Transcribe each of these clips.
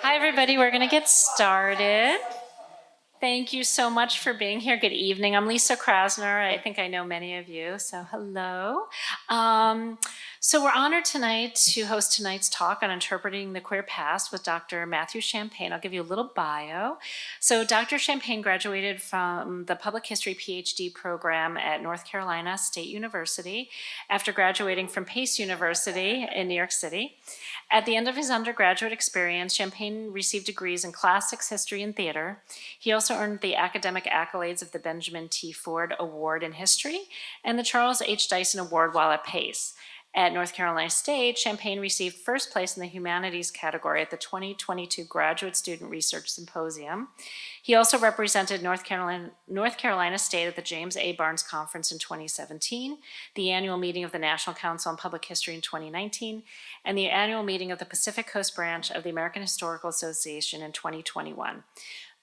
Hi, everybody. We're going to get started. Thank you so much for being here. Good evening. I'm Lisa Krasner. I think I know many of you, so hello. So we're honored tonight to host tonight's talk on interpreting the queer past with Dr. Matthew Champagne. I'll give you a little bio. So Dr. Champagne graduated from the Public History PhD program at North Carolina State University after graduating from Pace University in New York City. At the end of his undergraduate experience, Champagne received degrees in classics, history, and theater. He also earned the academic accolades of the Benjamin T. Ford Award in History and the Charles H. Dyson Award while at Pace. At North Carolina State, Champagne received first place in the humanities category at the 2022 Graduate Student Research Symposium. He also represented North Carolina State at the James A. Barnes Conference in 2017, the annual meeting of the National Council on Public History in 2019, and the annual meeting of the Pacific Coast Branch of the American Historical Association in 2021.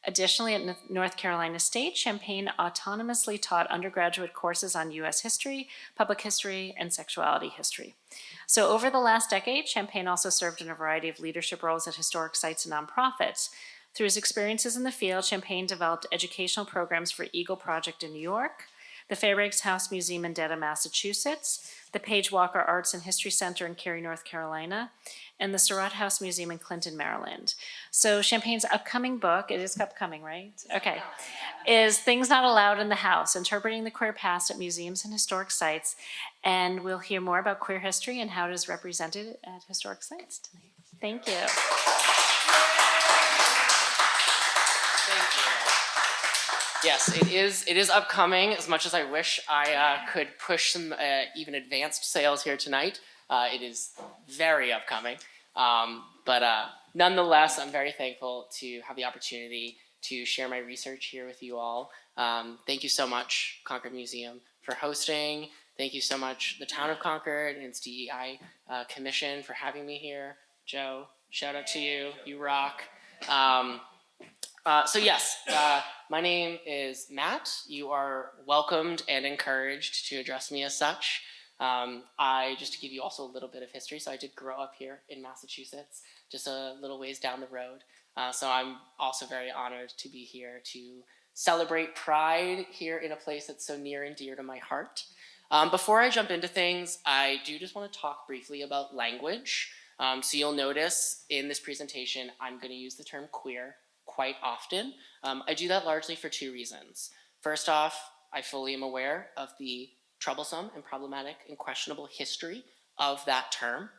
Additionally, at North Carolina State, Champagne autonomously taught undergraduate courses on U.S. history, public history, and sexuality history. So over the last decade, Champagne also served in a variety of leadership roles at historic sites and nonprofits. Through his experiences in the field, Champagne developed educational programs for Eagle Project in New York, the Fairbanks House Museum in Dedham, Massachusetts, the Page Walker Arts and History Center in Cary, North Carolina, and the Surratt House Museum in Clinton, Maryland. So Champagne's upcoming book, it is upcoming, right? Okay, is Things Not Allowed in the House, Interpreting the Queer Past at Museums and Historic Sites. And we'll hear more about queer history and how it is represented at historic sites tonight. Thank you. Thank you. Yes, it is upcoming. As much as I wish I could push some even advanced sales here tonight, it is very upcoming. But nonetheless, I'm very thankful to have the opportunity to share my research here with you all. Thank you so much, Concord Museum, for hosting. Thank you so much, the town of Concord and its DEI commission for having me here. Joe, shout out to you. You rock. So yes, my name is Matt. You are welcomed and encouraged to address me as such. Just to give you also a little bit of history, so I did grow up here in Massachusetts, just a little ways down the road. So I'm also very honored to be here to celebrate Pride here in a place that's so near and dear to my heart. Before I jump into things, I do just want to talk briefly about language. So you'll notice in this presentation, I'm going to use the term queer quite often. I do that largely for two reasons. First off, I fully am aware of the troublesome and problematic and questionable history of that term.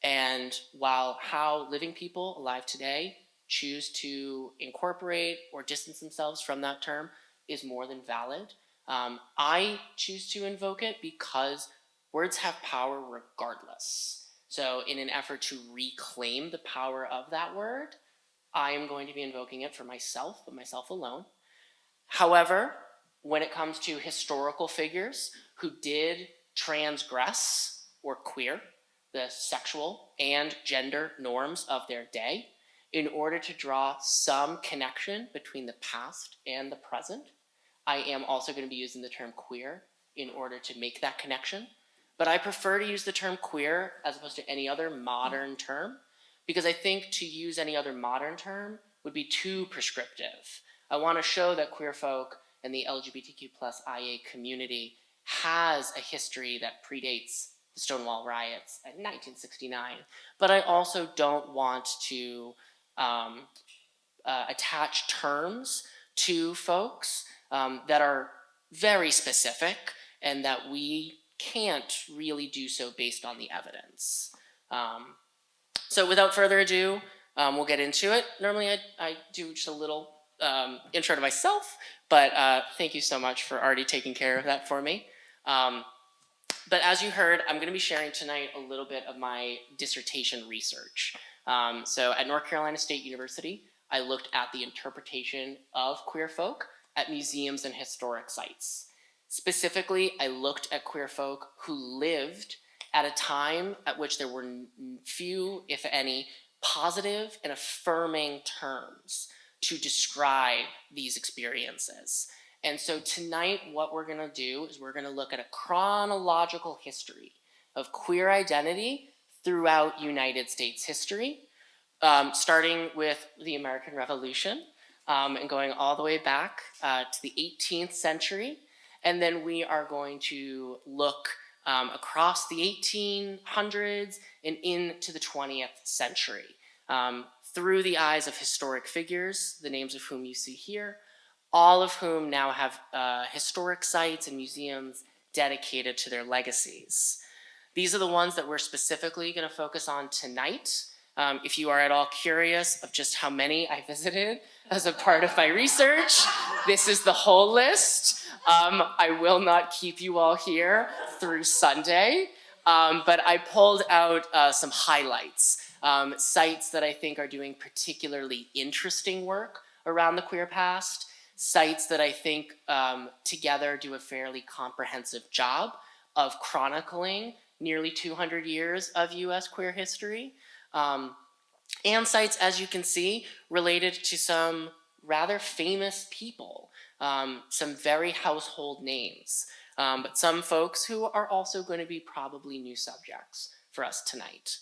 And while how living people alive today choose to incorporate or distance themselves from that term is more than valid, I choose to invoke it because words have power regardless. So in an effort to reclaim the power of that word, I am going to be invoking it for myself, but myself alone. However, when it comes to historical figures who did transgress or queer the sexual and gender norms of their day in order to draw some connection between the past and the present, I am also going to be using the term queer in order to make that connection. But I prefer to use the term queer as opposed to any other modern term, because I think to use any other modern term would be too prescriptive. I want to show that queer folk and the LGBTQ plus IA community has a history that predates the Stonewall riots in 1969, but I also don't want to attach terms to folks that are very specific and that we can't really do so based on the evidence. So without further ado, we'll get into it. Normally I do just a little intro to myself, but thank you so much for already taking care of that for me. But as you heard, I'm going to be sharing tonight a little bit of my dissertation research. So at North Carolina State University, I looked at the interpretation of queer folk at museums and historic sites. Specifically, I looked at queer folk who lived at a time at which there were few, if any, positive and affirming terms to describe these experiences. And so tonight, what we're going to do is we're going to look at a chronological history of queer identity throughout United States history, starting with the American Revolution and going all the way back to the 18th century. And then we are going to look across the 1800s and into the 20th century through the eyes of historic figures, the names of whom you see here, all of whom now have historic sites and museums dedicated to their legacies. These are the ones that we're specifically going to focus on tonight. If you are at all curious of just how many I visited as a part of my research, this is the whole list. I will not keep you all here through Sunday, but I pulled out some highlights, sites that I think are doing particularly interesting work around the queer past, sites that I think together do a fairly comprehensive job of chronicling nearly 200 years of US queer history, and sites, as you can see, related to some rather famous people, some very household names, but some folks who are also going to be probably new subjects for us tonight.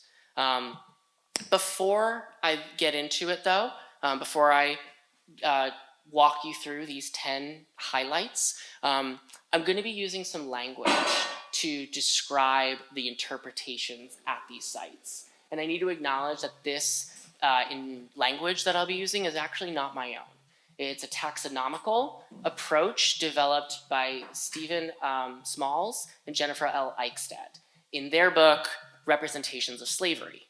Before I get into it though, before I walk you through these 10 highlights, I'm going to be using some language to describe the interpretations at these sites. And I need to acknowledge that this in language that I'll be using is actually not my own. It's a taxonomical approach developed by Stephen Smalls and Jennifer L. Eichstadt in their book, Representations of Slavery.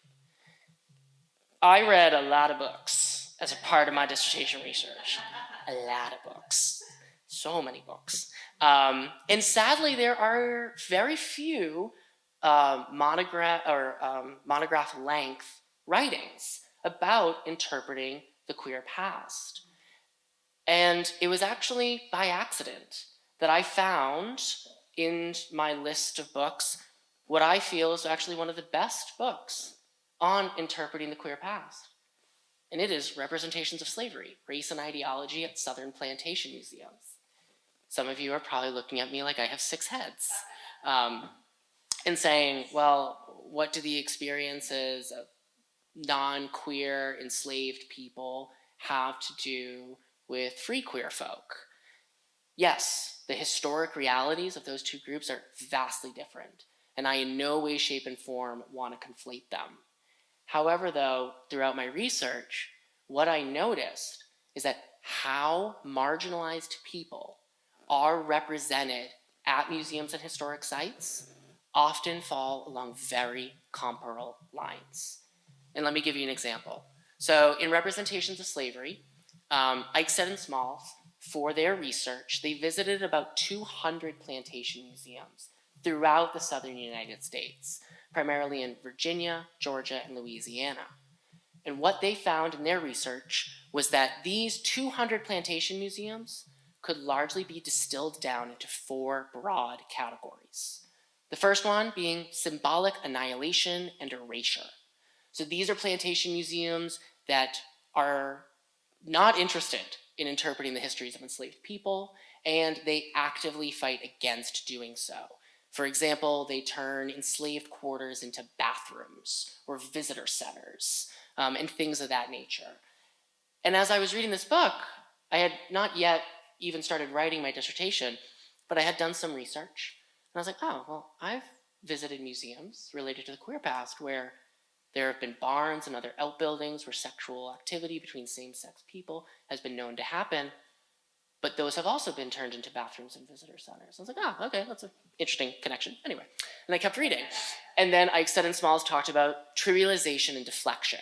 I read a lot of books as a part of my dissertation research. A lot of books. So many books. And sadly, there are very few monograph length writings about interpreting the queer past. And it was actually by accident that I found in my list of books what I feel is actually one of the best books on interpreting the queer past. And it is Representations of Slavery, Race and Ideology at Southern Plantation Museums. Some of you are probably looking at me like I have 6 heads and saying, well, what do the experiences of non-queer enslaved people have to do with free queer folk? Yes, the historic realities of those two groups are vastly different, and I in no way, shape, and form want to conflate them. However, though, throughout my research, what I noticed is that how marginalized people are represented at museums and historic sites often fall along very comparable lines. And let me give you an example. So in Representations of Slavery, Eichstadt and Smalls, for their research, they visited about 200 plantation museums throughout the southern United States, primarily in Virginia, Georgia, and Louisiana. And what they found in their research was that these 200 plantation museums could largely be distilled down into 4 broad categories. The first one being symbolic annihilation and erasure. So these are plantation museums that are not interested in interpreting the histories of enslaved people, and they actively fight against doing so. For example, they turn enslaved quarters into bathrooms or visitor centers, and things of that nature. And as I was reading this book, I had not yet even started writing my dissertation, but I had done some research. And I was like, oh, well, I've visited museums related to the queer past where there have been barns and other outbuildings where sexual activity between same-sex people has been known to happen, but those have also been turned into bathrooms and visitor centers. I was like, oh, okay, that's an interesting connection. Anyway, and I kept reading. And then Eichstadt and Smalls talked about trivialization and deflection.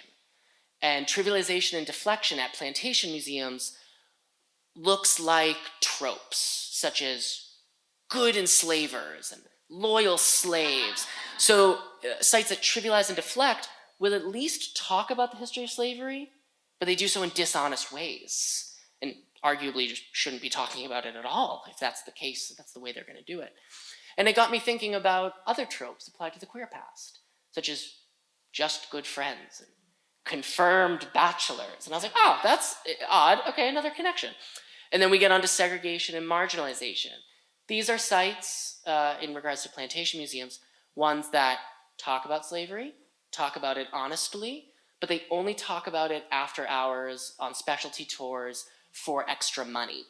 And trivialization and deflection at plantation museums looks like tropes, such as good enslavers and loyal slaves. So sites that trivialize and deflect will at least talk about the history of slavery, but they do so in dishonest ways, and arguably just shouldn't be talking about it at all. If that's the case, that's the way they're going to do it. And it got me thinking about other tropes applied to the queer past, such as just good friends and confirmed bachelors. And I was like, oh, that's odd. Okay, another connection. And then we get onto segregation and marginalization. These are sites, in regards to plantation museums, ones that talk about slavery, talk about it honestly, but they only talk about it after hours on specialty tours for extra money.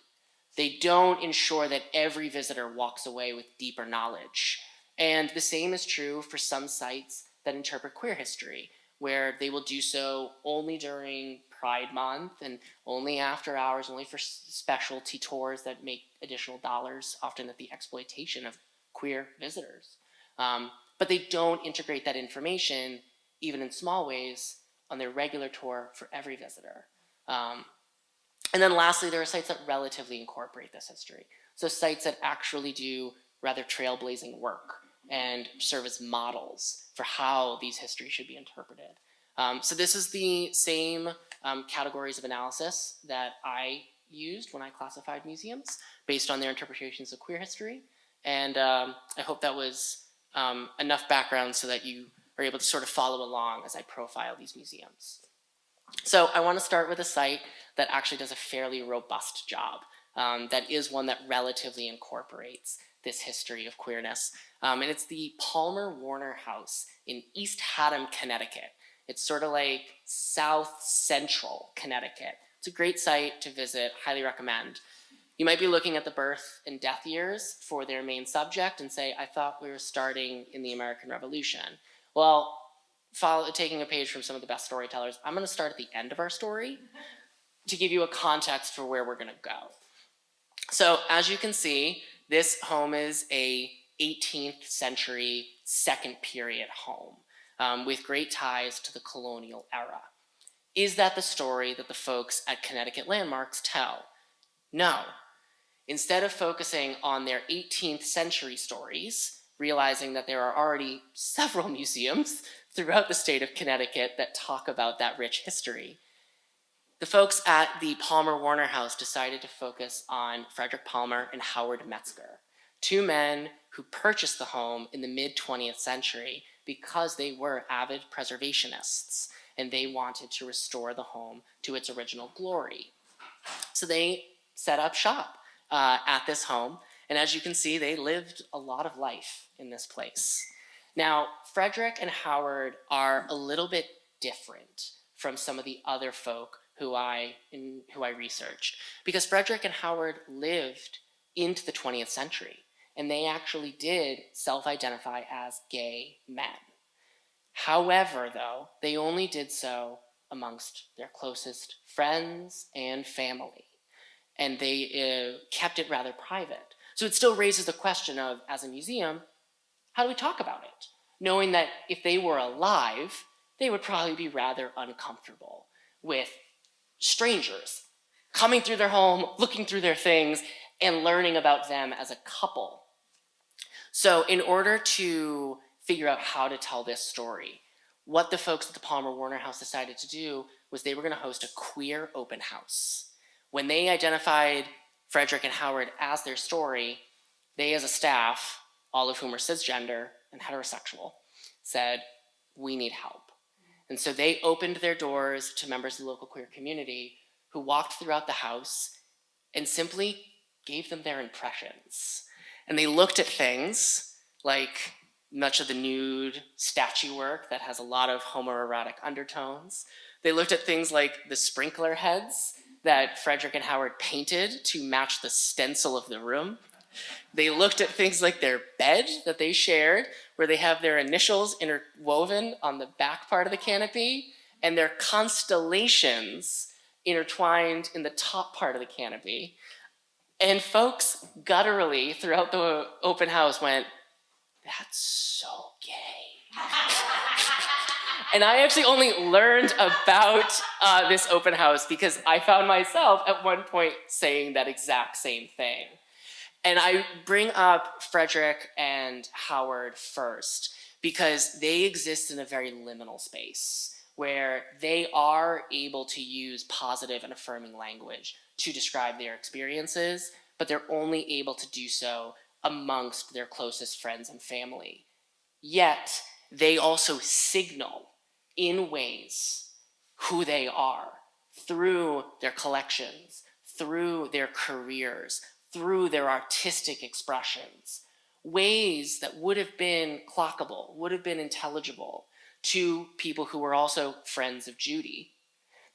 They don't ensure that every visitor walks away with deeper knowledge. And the same is true for some sites that interpret queer history, where they will do so only during Pride Month and only after hours, only for specialty tours that make additional dollars, often at the exploitation of queer visitors. But they don't integrate that information, even in small ways, on their regular tour for every visitor. And then lastly, there are sites that relatively incorporate this history. So sites that actually do rather trailblazing work and serve as models for how these histories should be interpreted. So this is the same categories of analysis that I used when I classified museums based on their interpretations of queer history. And I hope that was enough background so that you are able to sort of follow along as I profile these museums. So I want to start with a site that actually does a fairly robust job. That is one that relatively incorporates this history of queerness. And it's the Palmer Warner House in East Haddam, Connecticut. It's sort of like south central Connecticut. It's a great site to visit, highly recommend. You might be looking at the birth and death years for their main subject and say, I thought we were starting in the American Revolution. Well, taking a page from some of the best storytellers, I'm going to start at the end of our story to give you a context for where we're going to go. So as you can see, this home is a 18th century second period home with great ties to the colonial era. Is that the story that the folks at Connecticut Landmarks tell? No. Instead of focusing on their 18th century stories, realizing that there are already several museums throughout the state of Connecticut that talk about that rich history, the folks at the Palmer Warner House decided to focus on Frederick Palmer and Howard Metzger, two men who purchased the home in the mid-20th century because they were avid preservationists and they wanted to restore the home to its original glory. So they set up shop at this home, and as you can see, they lived a lot of life in this place. Now, Frederick and Howard are a little bit different from some of the other folk who I researched, because Frederick and Howard lived into the 20th century, and they actually did self-identify as gay men. However, though, they only did so amongst their closest friends and family, and they kept it rather private. So it still raises the question of, as a museum, how do we talk about it? Knowing that if they were alive, they would probably be rather uncomfortable with strangers coming through their home, looking through their things, and learning about them as a couple. So in order to figure out how to tell this story, what the folks at the Palmer Warner House decided to do was they were going to host a queer open house. When they identified Frederick and Howard as their story, they as a staff, all of whom are cisgender and heterosexual, said, we need help. And so they opened their doors to members of the local queer community who walked throughout the house and simply gave them their impressions. And they looked at things like much of the nude statue work that has a lot of homoerotic undertones. They looked at things like the sprinkler heads that Frederick and Howard painted to match the stencil of the room. They looked at things like their bed that they shared, where they have their initials interwoven on the back part of the canopy, and their constellations intertwined in the top part of the canopy. And folks gutturally throughout the open house went, that's so gay. And I actually only learned about this open house because I found myself at one point saying that exact same thing. And I bring up Frederick and Howard first because they exist in a very liminal space where they are able to use positive and affirming language to describe their experiences, but they're only able to do so amongst their closest friends and family. Yet, they also signal in ways who they are through their collections, through their careers, through their artistic expressions, ways that would have been clockable, would have been intelligible two people who were also friends of Judy,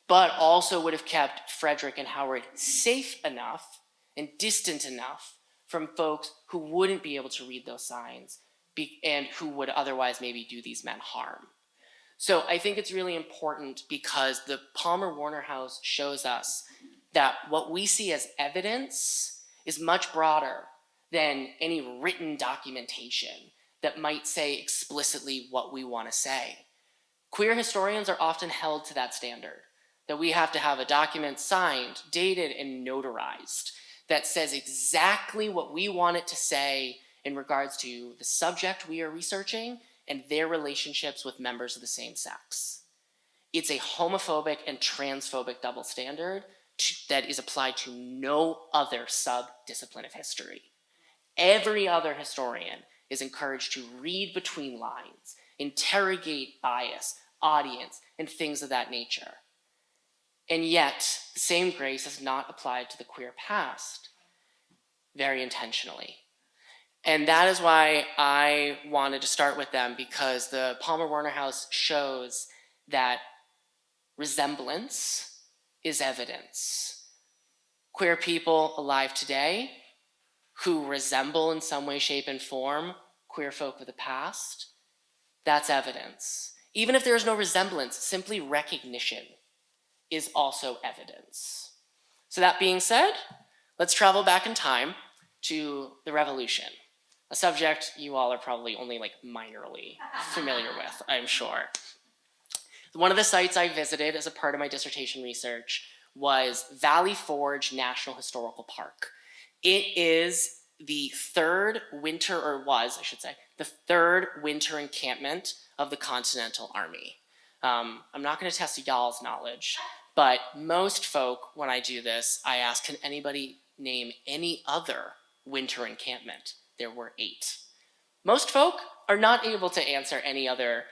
but also would have kept Frederick and Howard safe enough and distant enough from folks who wouldn't be able to read those signs and who would otherwise maybe do these men harm. So I think it's really important because the Palmer-Warner House shows us that what we see as evidence is much broader than any written documentation that might say explicitly what we want to say. Queer historians are often held to that standard, that we have to have a document signed, dated, and notarized that says exactly what we want it to say in regards to the subject we are researching and their relationships with members of the same sex. It's a homophobic and transphobic double standard that is applied to no other sub-discipline of history. Every other historian is encouraged to read between lines, interrogate bias, audience, and things of that nature. And yet, the same grace is not applied to the queer past, very intentionally. And that is why I wanted to start with them, because the Palmer-Warner House shows that resemblance is evidence. Queer people alive today who resemble in some way, shape, and form queer folk of the past, that's evidence. Even if there is no resemblance, simply recognition is also evidence. So that being said, let's travel back in time to the Revolution, a subject you all are probably only minorly familiar with, I'm sure. One of the sites I visited as a part of my dissertation research was Valley Forge National Historical Park. It is the third winter, or was, I should say, the third winter encampment of the Continental Army. I'm not going to test y'all's knowledge, but most folk, when I do this, I ask, can anybody name any other winter encampment? There were 8. Most folk are not able to answer any other,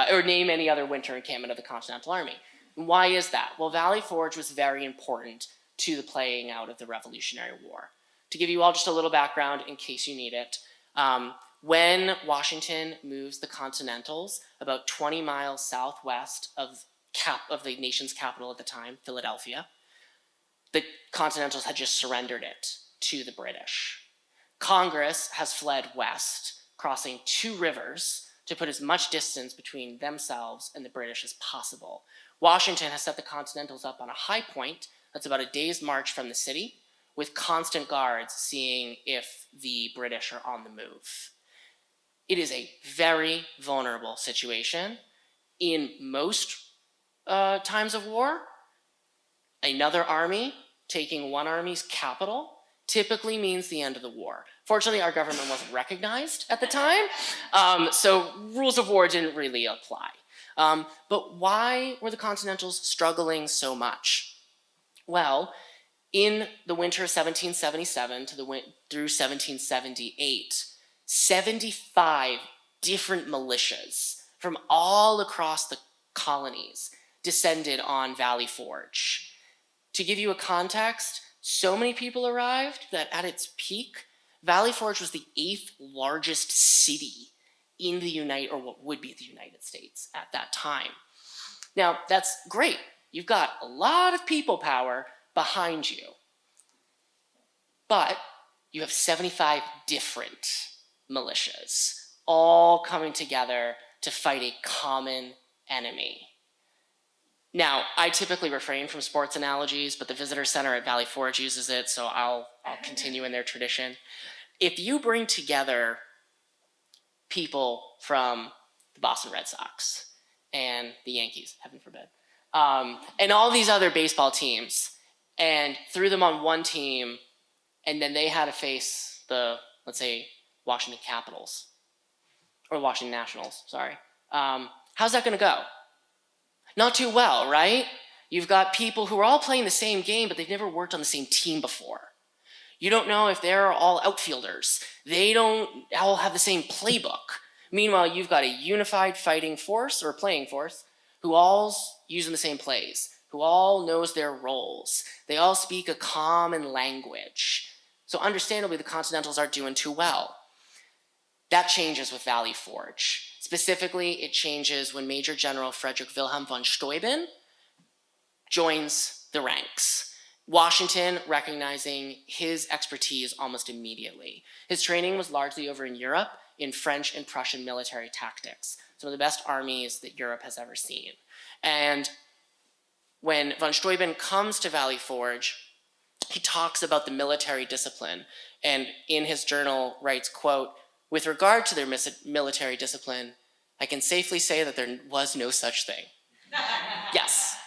or name any other winter encampment of the Continental Army. And why is that? Well, Valley Forge was very important to the playing out of the Revolutionary War. To give you all just a little background in case you need it, when Washington moves the Continentals about 20 miles southwest of the nation's capital at the time, Philadelphia, the Continentals had just surrendered it to the British. Congress has fled west, crossing 2 rivers to put as much distance between themselves and the British as possible. Washington has set the Continentals up on a high point that's about a day's march from the city, with constant guards seeing if the British are on the move. It is a very vulnerable situation. In most times of war, another army taking one army's capital typically means the end of the war. Fortunately, our government wasn't recognized at the time, so rules of war didn't really apply. But why were the Continentals struggling so much? Well, in the winter of 1777 through 1778, 75 different militias from all across the colonies descended on Valley Forge. To give you a context, so many people arrived that at its peak, Valley Forge was the 8th largest city in what would be the United States at that time. Now, that's great. You've got a lot of people power behind you. But you have 75 different militias, all coming together to fight a common enemy. Now, I typically refrain from sports analogies, but the visitor center at Valley Forge uses it, so I'll continue in their tradition. If you bring together people from the Boston Red Sox and the Yankees, heaven forbid, and all these other baseball teams, and threw them on one team, and then they had to face the, let's say, Washington Capitals, or Washington Nationals, sorry. How's that gonna go? Not too well, right? You've got people who are all playing the same game, but they've never worked on the same team before. You don't know if they're all outfielders. They don't all have the same playbook. Meanwhile, you've got a unified fighting force, or playing force, who all's using the same plays, who all knows their roles. They all speak a common language. So understandably, the Continentals aren't doing too well. That changes with Valley Forge. Specifically, it changes when Major General Frederick Wilhelm von Steuben joins the ranks. Washington recognizing his expertise almost immediately. His training was largely over in Europe in French and Prussian military tactics, some of the best armies that Europe has ever seen. And when von Steuben comes to Valley Forge, he talks about the military discipline, and in his journal writes, quote, "With regard to their military discipline, I can safely say that there was no such thing." Yes.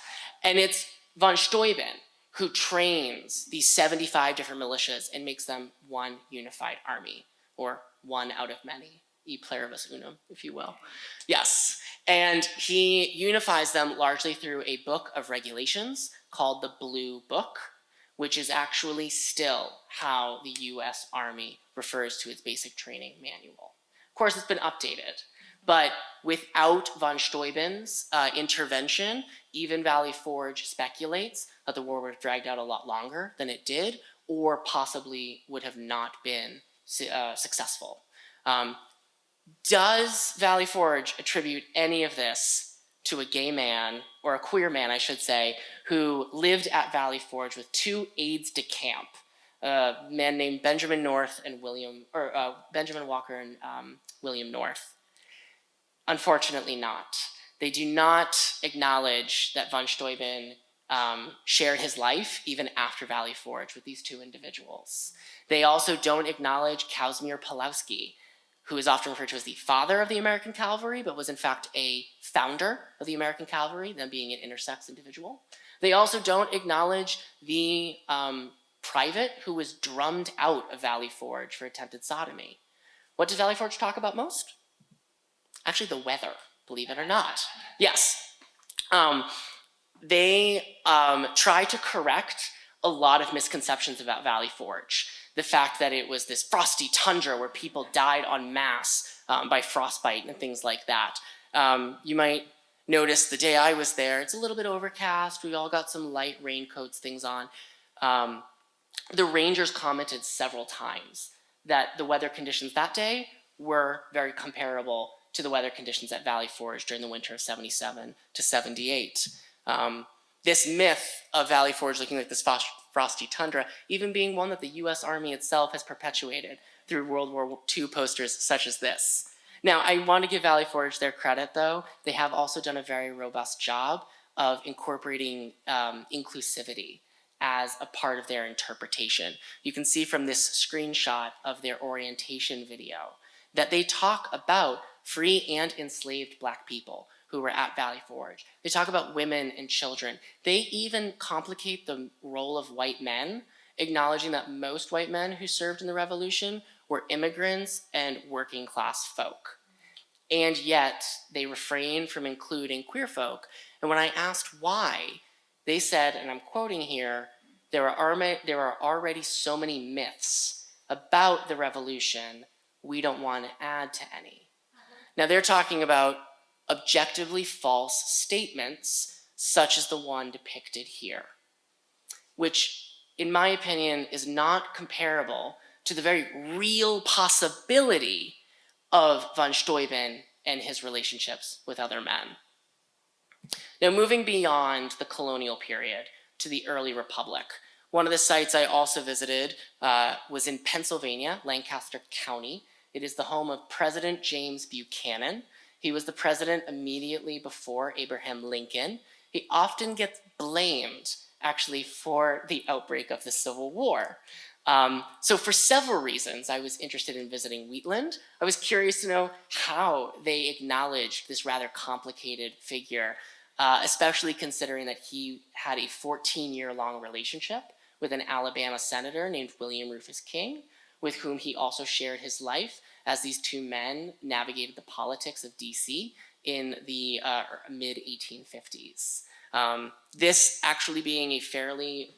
And it's von Steuben who trains these 75 different militias and makes them one unified army, or one out of many, e pluribus unum, if you will. Yes. And he unifies them largely through a book of regulations called the Blue Book, which is actually still how the US Army refers to its basic training manual. Of course, it's been updated, but without von Steuben's intervention, even Valley Forge speculates that the war would have dragged out a lot longer than it did, or possibly would have not been successful. Does Valley Forge attribute any of this to a gay man, or a queer man, I should say, who lived at Valley Forge with two aides de camp, a man named Benjamin North and Benjamin Walker and William North? Unfortunately not. They do not acknowledge that von Steuben shared his life even after Valley Forge with these two individuals. They also don't acknowledge Kazimierz Pulowski, who is often referred to as the father of the American cavalry, but was in fact a founder of the American cavalry, them being an intersex individual. They also don't acknowledge the private who was drummed out of Valley Forge for attempted sodomy. What does Valley Forge talk about most? Actually, the weather, believe it or not. Yes. They try to correct a lot of misconceptions about Valley Forge. The fact that it was this frosty tundra where people died en masse by frostbite and things like that. You might notice the day I was there, it's a little bit overcast. We all got some light raincoats, things on. The rangers commented several times that the weather conditions that day were very comparable to the weather conditions at Valley Forge during the winter of 77 to 78. This myth of Valley Forge looking like this frosty tundra, even being one that the US Army itself has perpetuated through World War II posters such as this. Now, I want to give Valley Forge their credit, though. They have also done a very robust job of incorporating inclusivity as a part of their interpretation. You can see from this screenshot of their orientation video that they talk about free and enslaved Black people who were at Valley Forge. They talk about women and children. They even complicate the role of white men, acknowledging that most white men who served in the Revolution were immigrants and working class folk. And yet, they refrain from including queer folk. And when I asked why, they said, and I'm quoting here, there are already so many myths about the Revolution, we don't want to add to any. Now, they're talking about objectively false statements, such as the one depicted here, which, in my opinion, is not comparable to the very real possibility of von Steuben and his relationships with other men. Now, moving beyond the colonial period to the early Republic, one of the sites I also visited was in Pennsylvania, Lancaster County. It is the home of President James Buchanan. He was the president immediately before Abraham Lincoln. He often gets blamed, actually, for the outbreak of the Civil War. So for several reasons, I was interested in visiting Wheatland. I was curious to know how they acknowledged this rather complicated figure, especially considering that he had a 14-year-long relationship with an Alabama senator named William Rufus King, with whom he also shared his life as these two men navigated the politics of DC in the mid-1850s. This actually being a fairly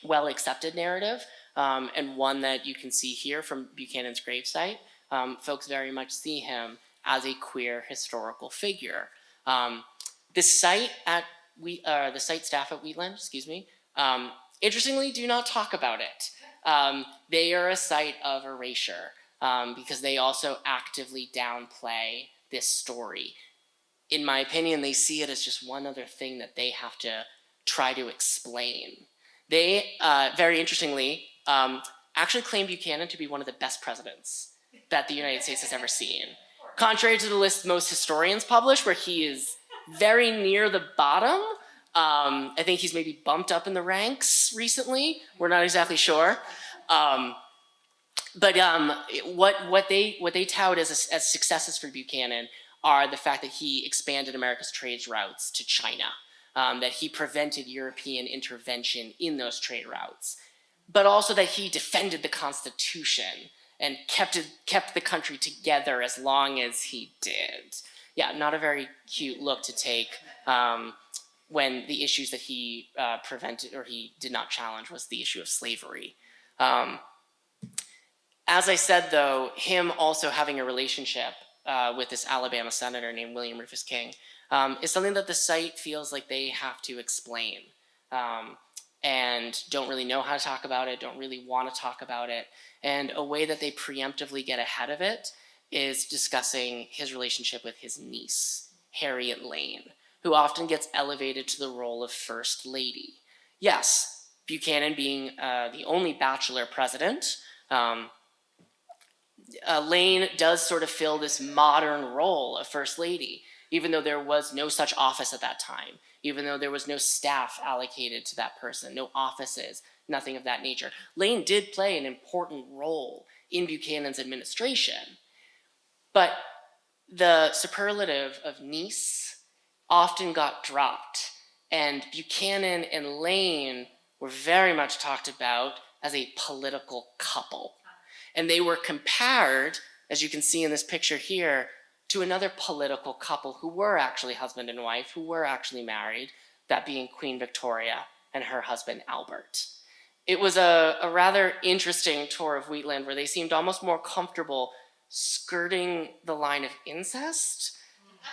well-accepted narrative, and one that you can see here from Buchanan's gravesite. Folks very much see him as a queer historical figure. The site staff at Wheatland, interestingly, do not talk about it. They are a site of erasure. because they also actively downplay this story. In my opinion, they see it as just one other thing that they have to try to explain. They, very interestingly, actually claim Buchanan to be one of the best presidents that the United States has ever seen. Contrary to the list most historians publish, where he is very near the bottom. I think he's maybe bumped up in the ranks recently. We're not exactly sure. But what they tout as successes for Buchanan are the fact that he expanded America's trade routes to China, that he prevented European intervention in those trade routes, but also that he defended the Constitution and kept the country together as long as he did. Yeah, not a very cute look to take when the issues that he prevented or he did not challenge was the issue of slavery. As I said, though, him also having a relationship with this Alabama senator named William Rufus King is something that the site feels like they have to explain and don't really know how to talk about it, don't really want to talk about it. And a way that they preemptively get ahead of it is discussing his relationship with his niece, Harriet Lane, who often gets elevated to the role of First Lady. Yes, Buchanan being the only bachelor president, Lane does sort of fill this modern role of First Lady, even though there was no such office at that time, even though there was no staff allocated to that person, no offices, nothing of that nature. Lane did play an important role in Buchanan's administration, but the superlative of niece often got dropped, and Buchanan and Lane were very much talked about as a political couple. And they were compared, as you can see in this picture here, to another political couple who were actually husband and wife, who were actually married, that being Queen Victoria and her husband Albert. It was a rather interesting tour of Wheatland where they seemed almost more comfortable skirting the line of incest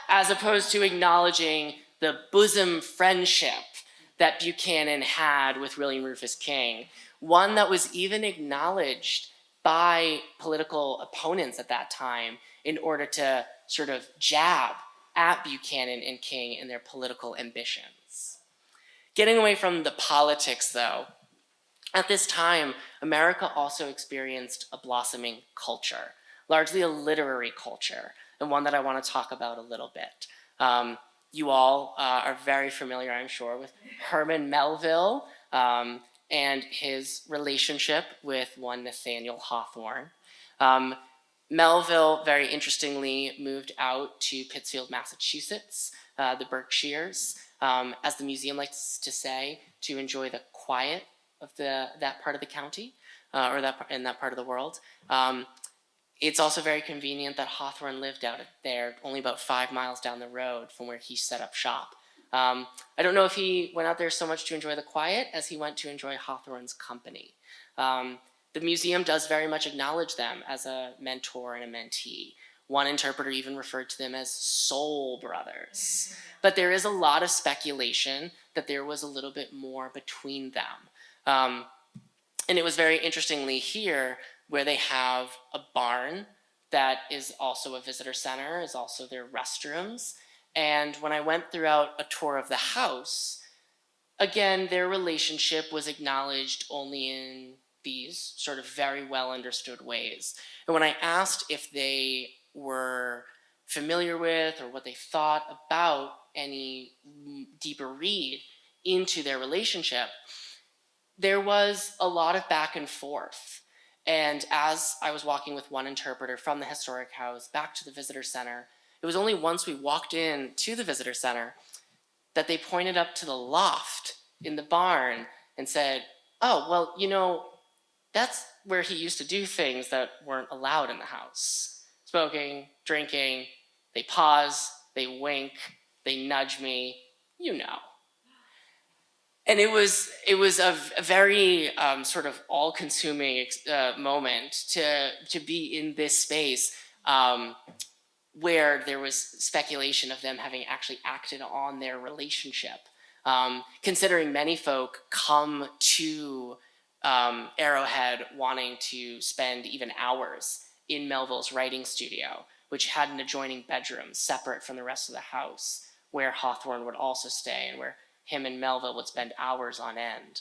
as opposed to acknowledging the bosom friendship that Buchanan had with William Rufus King, one that was even acknowledged by political opponents at that time in order to sort of jab at Buchanan and King and their political ambitions. Getting away from the politics, though, at this time, America also experienced a blossoming culture, largely a literary culture, and one that I want to talk about a little bit. You all are very familiar, I'm sure, with Herman Melville, and his relationship with one Nathaniel Hawthorne. Melville, very interestingly, moved out to Pittsfield, Massachusetts, the Berkshires, as the museum likes to say, to enjoy the quiet of that part of the county, or in that part of the world. It's also very convenient that Hawthorne lived out there, only about 5 miles down the road from where he set up shop. I don't know if he went out there so much to enjoy the quiet as he went to enjoy Hawthorne's company. The museum does very much acknowledge them as a mentor and a mentee. One interpreter even referred to them as soul brothers. But there is a lot of speculation that there was a little bit more between them. And it was very interestingly here where they have a barn that is also a visitor center, is also their restrooms. And when I went throughout a tour of the house, again, their relationship was acknowledged only in these sort of very well understood ways. And when I asked if they were familiar with or what they thought about any deeper read into their relationship, there was a lot of back and forth. And as I was walking with one interpreter from the historic house back to the visitor center, it was only once we walked in to the visitor center that they pointed up to the loft in the barn and said, oh, well, you know, that's where he used to do things that weren't allowed in the house. Smoking, drinking, they pause, they wink, they nudge me, you know. And it was a very sort of all-consuming moment to be in this space where there was speculation of them having actually acted on their relationship. Considering many folk come to Arrowhead wanting to spend even hours in Melville's writing studio, which had an adjoining bedroom separate from the rest of the house, where Hawthorne would also stay and where him and Melville would spend hours on end.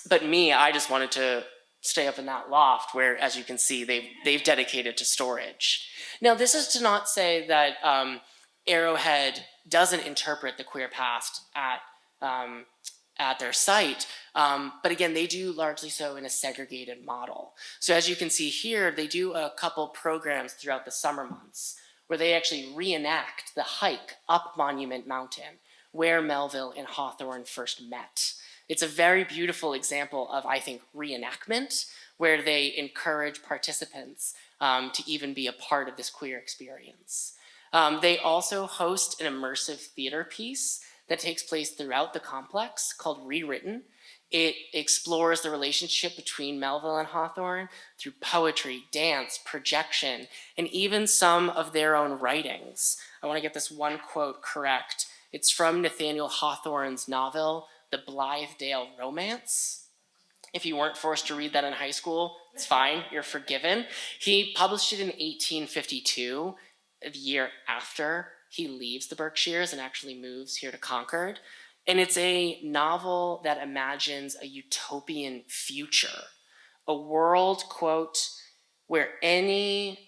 But me, I just wanted to stay up in that loft where, as you can see, they've dedicated to storage. Now, this is to not say that Arrowhead doesn't interpret the queer past at their site, but again, they do largely so in a segregated model. So as you can see here, they do a couple programs throughout the summer months where they actually reenact the hike up Monument Mountain, where Melville and Hawthorne first met. It's a very beautiful example of, I think, reenactment, where they encourage participants to even be a part of this queer experience. They also host an immersive theater piece that takes place throughout the complex called Rewritten. It explores the relationship between Melville and Hawthorne through poetry, dance, projection, and even some of their own writings. I want to get this one quote correct. It's from Nathaniel Hawthorne's novel, The Blithedale Romance. If you weren't forced to read that in high school, it's fine, you're forgiven. He published it in 1852, the year after he leaves the Berkshires and actually moves here to Concord. And it's a novel that imagines a utopian future, a world, quote, where a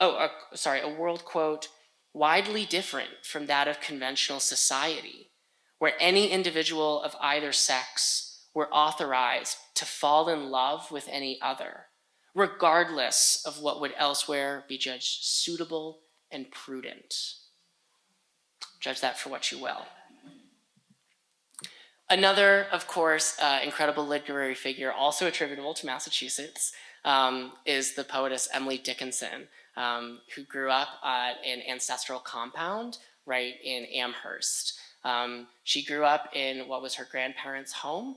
world, quote, widely different from that of conventional society, where any individual of either sex were authorized to fall in love with any other, regardless of what would elsewhere be judged suitable and prudent. Judge that for what you will. Another, of course, incredible literary figure, also attributable to Massachusetts, is the poetess Emily Dickinson, who grew up at an ancestral compound right in Amherst. She grew up in what was her grandparents' home,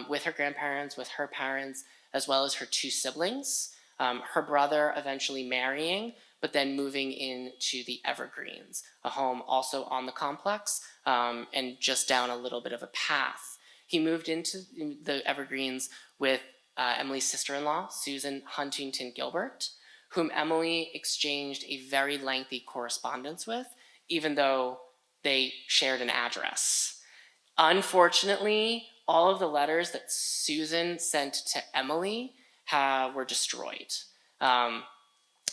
with her grandparents, with her parents, as well as her two siblings, her brother eventually marrying, but then moving into the Evergreens, a home also on the complex and just down a little bit of a path. He moved into the Evergreens with Emily's sister-in-law, Susan Huntington Gilbert, whom Emily exchanged a very lengthy correspondence with, even though they shared an address. Unfortunately, all of the letters that Susan sent to Emily were destroyed,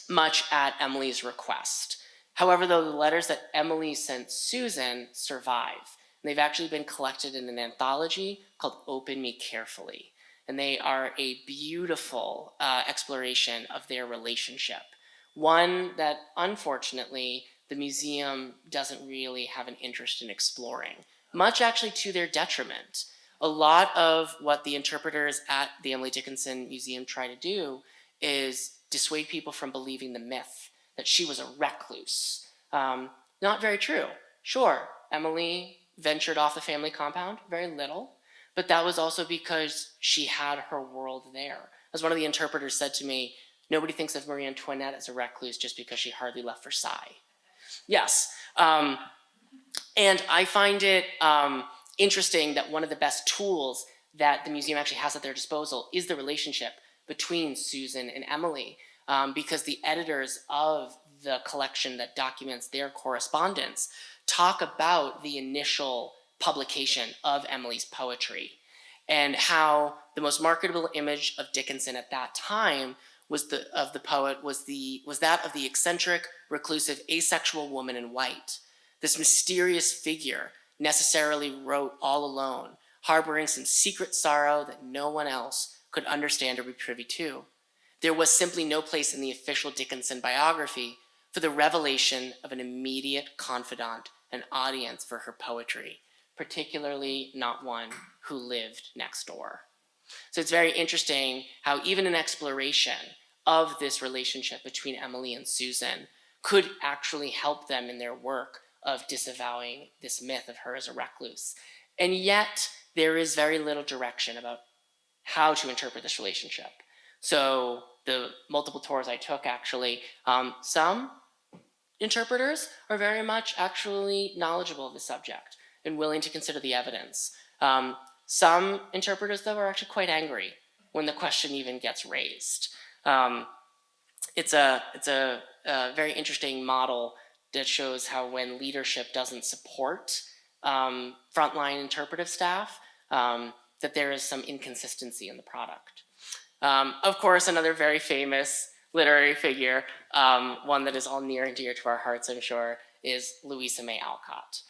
much at Emily's request. However, though, the letters that Emily sent Susan survive. And they've actually been collected in an anthology called Open Me Carefully. And they are a beautiful exploration of their relationship. One that, unfortunately, the museum doesn't really have an interest in exploring, much actually to their detriment. A lot of what the interpreters at the Emily Dickinson Museum try to do is dissuade people from believing the myth that she was a recluse. Not very true. Sure, Emily ventured off the family compound, very little, but that was also because she had her world there. As one of the interpreters said to me, nobody thinks of Marie Antoinette as a recluse just because she hardly left Versailles. Yes, and I find it interesting that one of the best tools that the museum actually has at their disposal is the relationship between Susan and Emily, because the editors of the collection that documents their correspondence talk about the initial publication of Emily's poetry and how the most marketable image of Dickinson at that time was that of the eccentric, reclusive, asexual woman in white. This mysterious figure necessarily wrote all alone, harboring some secret sorrow that no one else could understand or be privy to. There was simply no place in the official Dickinson biography for the revelation of an immediate confidant and audience for her poetry, particularly not one who lived next door. So it's very interesting how even an exploration of this relationship between Emily and Susan could actually help them in their work of disavowing this myth of her as a recluse. And yet, there is very little direction about how to interpret this relationship. So the multiple tours I took, actually, some interpreters are very much actually knowledgeable of the subject and willing to consider the evidence. Some interpreters, though, are actually quite angry when the question even gets raised. it's a very interesting model that shows how when leadership doesn't support frontline interpretive staff, that there is some inconsistency in the product. Of course, another very famous literary figure, one that is all near and dear to our hearts, I'm sure, is Louisa May Alcott,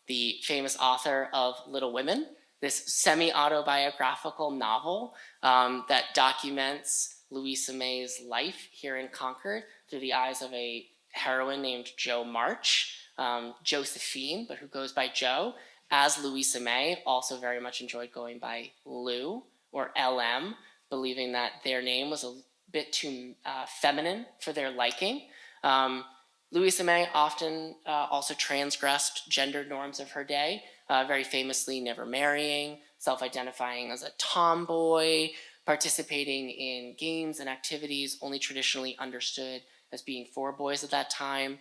the famous author of Little Women, this semi-autobiographical novel that documents Louisa May's life here in Concord through the eyes of a heroine named Jo March, Josephine, but who goes by Jo, as Louisa May, also very much enjoyed going by Lou or LM, believing that their name was a bit too feminine for their liking. Louisa May often also transgressed gender norms of her day, very famously never marrying, self-identifying as a tomboy, participating in games and activities only traditionally understood as being for boys at that time.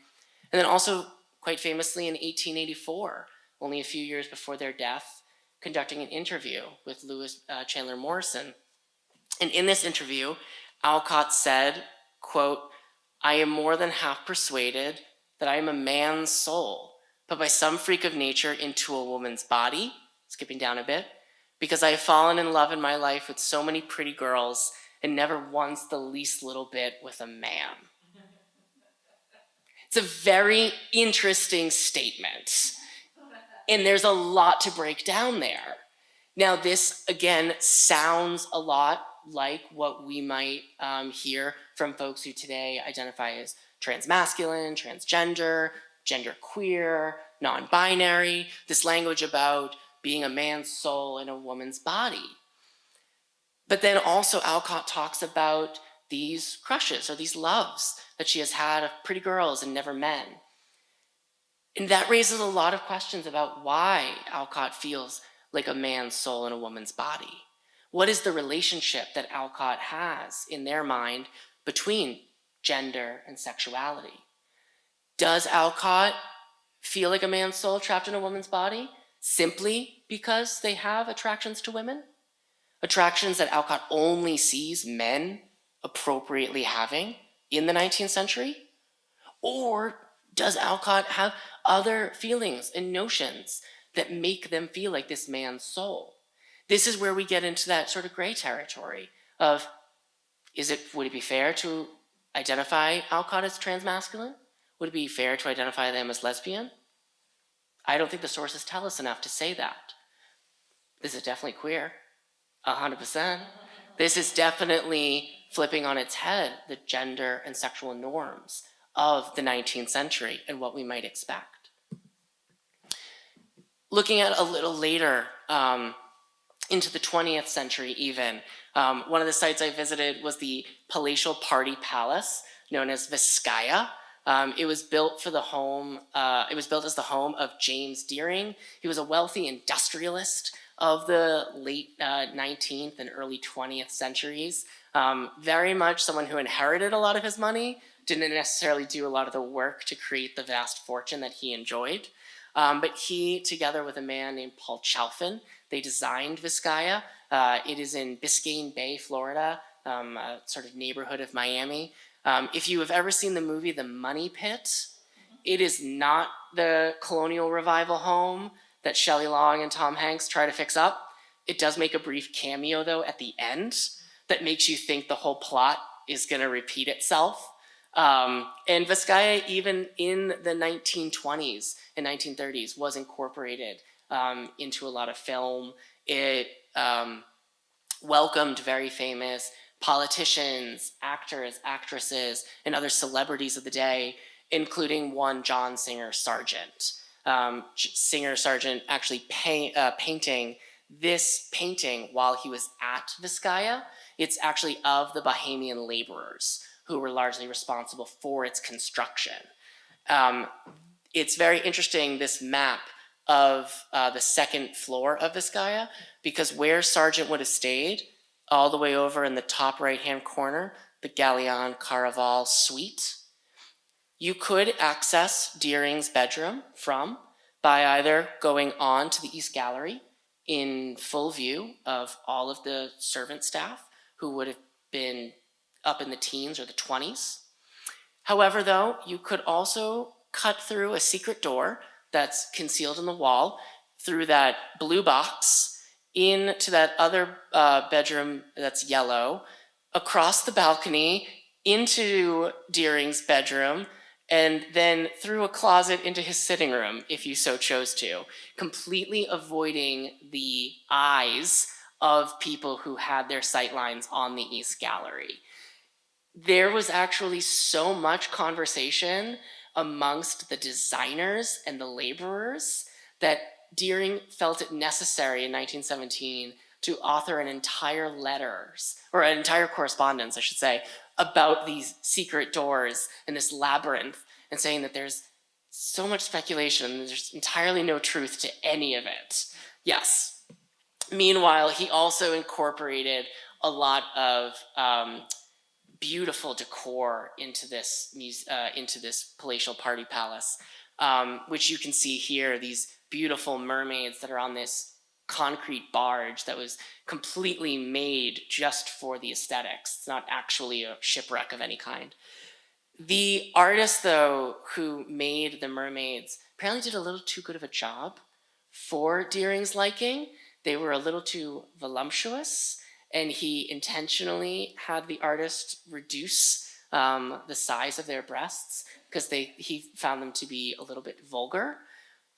And then also, quite famously in 1884, only a few years before their death, conducting an interview with Lewis Chandler Morrison. And in this interview, Alcott said, quote, "I am more than half persuaded that I am a man's soul, but by some freak of nature into a woman's body," skipping down a bit, "because I have fallen in love in my life with so many pretty girls and never once the least little bit with a man." It's a very interesting statement, and there's a lot to break down there. Now, this, again, sounds a lot like what we might hear from folks who today identify as transmasculine, transgender, genderqueer, non-binary, this language about being a man's soul in a woman's body. But then also Alcott talks about these crushes or these loves that she has had of pretty girls and never men. And that raises a lot of questions about why Alcott feels like a man's soul in a woman's body. What is the relationship that Alcott has in their mind between gender and sexuality? Does Alcott feel like a man's soul trapped in a woman's body simply because they have attractions to women? Attractions that Alcott only sees men appropriately having in the 19th century? Or does Alcott have other feelings and notions that make them feel like this man's soul? This is where we get into that sort of gray territory of, would it be fair to identify Alcott as transmasculine? Would it be fair to identify them as lesbian? I don't think the sources tell us enough to say that. This is definitely queer, 100%. This is definitely flipping on its head the gender and sexual norms of the 19th century and what we might expect. Looking at a little later, into the 20th century even, one of the sites I visited was the palatial party palace known as Vizcaya. It was built as the home of James Deering. He was a wealthy industrialist of the late 19th and early 20th centuries. Very much someone who inherited a lot of his money, didn't necessarily do a lot of the work to create the vast fortune that he enjoyed. But he, together with a man named Paul Chalfin, they designed Vizcaya. It is in Biscayne Bay, Florida, a sort of neighborhood of Miami. If you have ever seen the movie The Money Pit, it is not the colonial revival home that Shelley Long and Tom Hanks try to fix up. It does make a brief cameo, though, at the end that makes you think the whole plot is going to repeat itself. And Vizcaya, even in the 1920s and 1930s, was incorporated into a lot of film. It welcomed very famous politicians, actors, actresses, and other celebrities of the day, including one John Singer Sargent. Singer Sargent actually painting this painting while he was at Vizcaya. It's actually of the Bahamian laborers who were largely responsible for its construction. It's very interesting, this map of the second floor of Vizcaya, because where Sargent would have stayed, all the way over in the top right-hand corner, the Galleon Caraval suite, you could access Deering's bedroom by either going on to the East Gallery in full view of all of the servant staff who would have been up in the teens or the 20s. However, though, you could also cut through a secret door that's concealed in the wall through that blue box into that other bedroom that's yellow, across the balcony into Deering's bedroom, and then through a closet into his sitting room, if you so chose to, completely avoiding the eyes of people who had their sightlines on the East Gallery. There was actually so much conversation amongst the designers and the laborers that Deering felt it necessary in 1917 to author an entire correspondence, I should say, about these secret doors and this labyrinth, and saying that there's so much speculation, there's entirely no truth to any of it. Yes. Meanwhile, he also incorporated a lot of beautiful decor into this palatial party palace, which you can see here, these beautiful mermaids that are on this concrete barge that was completely made just for the aesthetics. It's not actually a shipwreck of any kind. The artist, though, who made the mermaids apparently did a little too good of a job for Deering's liking. They were a little too voluptuous, and he intentionally had the artist reduce the size of their breasts because he found them to be a little bit vulgar.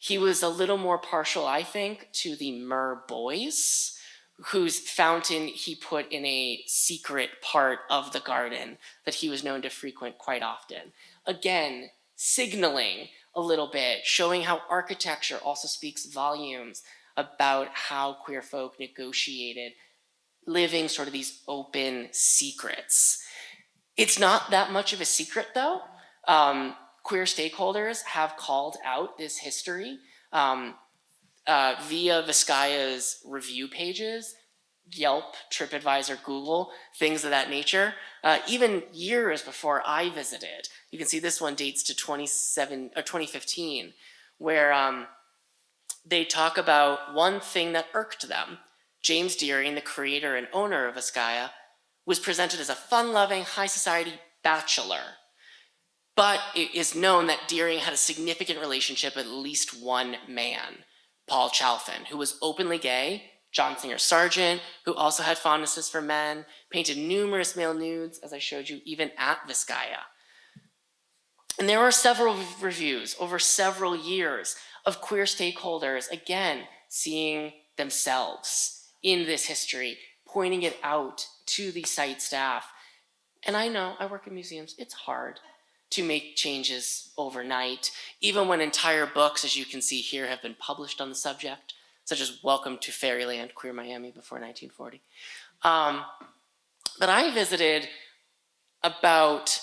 He was a little more partial, I think, to the mer boys, whose fountain he put in a secret part of the garden that he was known to frequent quite often. Again, signaling a little bit, showing how architecture also speaks volumes about how queer folk negotiated living sort of these open secrets. It's not that much of a secret, though. Queer stakeholders have called out this history via Vizcaya's review pages, Yelp, TripAdvisor, Google, things of that nature, even years before I visited. You can see this one dates to 2015, where they talk about one thing that irked them. James Deering, the creator and owner of Vizcaya, was presented as a fun-loving, high society bachelor. But it is known that Deering had a significant relationship with at least one man, Paul Chalfin, who was openly gay, John Singer Sargent, who also had fondnesses for men, painted numerous male nudes, as I showed you, even at Vizcaya. And there were several reviews over several years of queer stakeholders, again, seeing themselves in this history, pointing it out to the site staff. And I know, I work in museums, it's hard to make changes overnight, even when entire books, as you can see here, have been published on the subject, such as Welcome to Fairyland, Queer Miami before 1940. But I visited about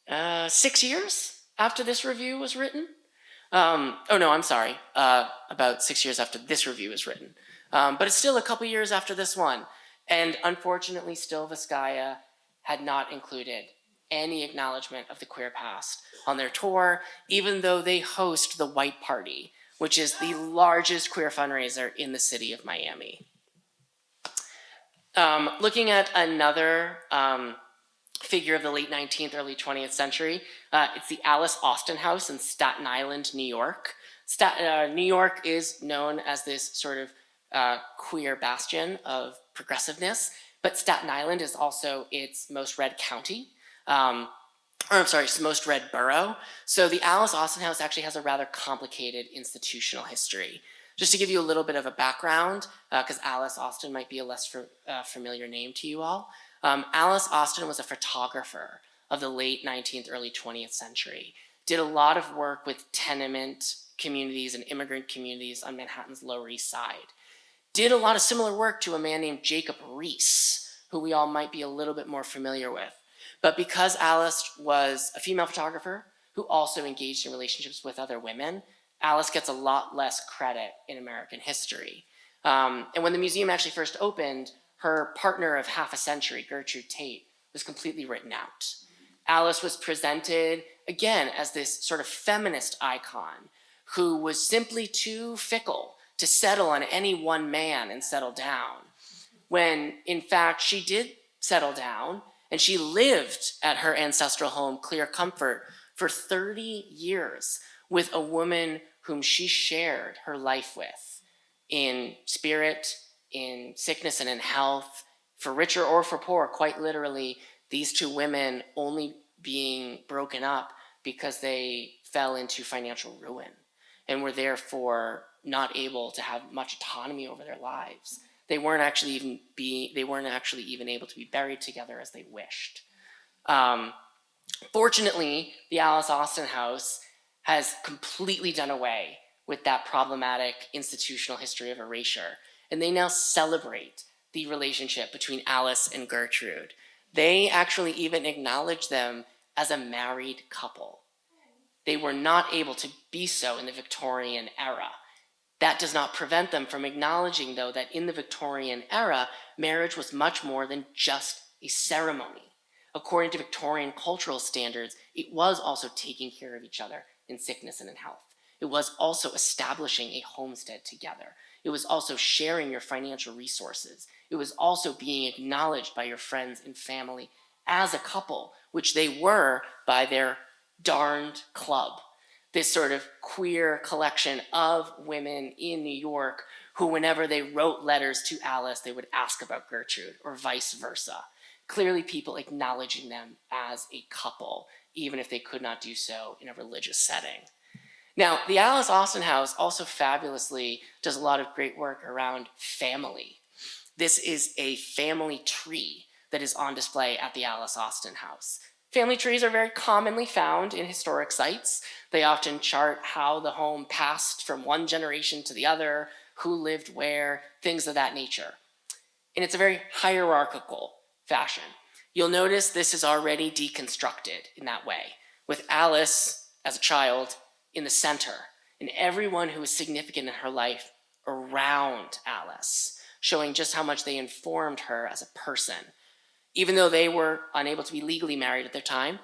6 years after this review was written. About 6 years after this review was written. But it's still a couple years after this one. And unfortunately, still Vizcaya had not included any acknowledgement of the queer past on their tour, even though they host the White Party, which is the largest queer fundraiser in the city of Miami. Looking at another figure of the late 19th, early 20th century, it's the Alice Austen House in Staten Island, New York. New York is known as this sort of queer bastion of progressiveness, but Staten Island is also its most read county. Its most read borough. So the Alice Austen House actually has a rather complicated institutional history. Just to give you a little bit of a background, because Alice Austen might be a less familiar name to you all. Alice Austen was a photographer of the late 19th, early 20th century. Did a lot of work with tenement communities and immigrant communities on Manhattan's Lower East Side. Did a lot of similar work to a man named Jacob Riis, who we all might be a little bit more familiar with. But because Alice was a female photographer who also engaged in relationships with other women, Alice gets a lot less credit in American history. And when the museum actually first opened, her partner of half a century, Gertrude Tate, was completely written out. Alice was presented, again, as this sort of feminist icon who was simply too fickle to settle on any one man and settle down, when in fact she did settle down And she lived at her ancestral home, Clear Comfort, for 30 years with a woman whom she shared her life with in spirit, in sickness, and in health, for richer or for poor, quite literally, these two women only being broken up because they fell into financial ruin and were therefore not able to have much autonomy over their lives. They weren't actually even able to be buried together as they wished. Fortunately, the Alice Austen House has completely done away with that problematic institutional history of erasure, and they now celebrate the relationship between Alice and Gertrude. They actually even acknowledge them as a married couple. They were not able to be so in the Victorian era. That does not prevent them from acknowledging, though, that in the Victorian era, marriage was much more than just a ceremony. According to Victorian cultural standards, it was also taking care of each other in sickness and in health. It was also establishing a homestead together. It was also sharing your financial resources. It was also being acknowledged by your friends and family as a couple, which they were by their darned club. This sort of queer collection of women in New York who, whenever they wrote letters to Alice, they would ask about Gertrude, or vice versa. Clearly people acknowledging them as a couple, even if they could not do so in a religious setting. Now, the Alice Austen House also fabulously does a lot of great work around family. This is a family tree that is on display at the Alice Austen House. Family trees are very commonly found in historic sites. They often chart how the home passed from one generation to the other, who lived where, things of that nature. And it's a very hierarchical fashion. You'll notice this is already deconstructed in that way, with Alice as a child in the center, and everyone who is significant in her life around Alice, showing just how much they informed her as a person. Even though they were unable to be legally married at their time,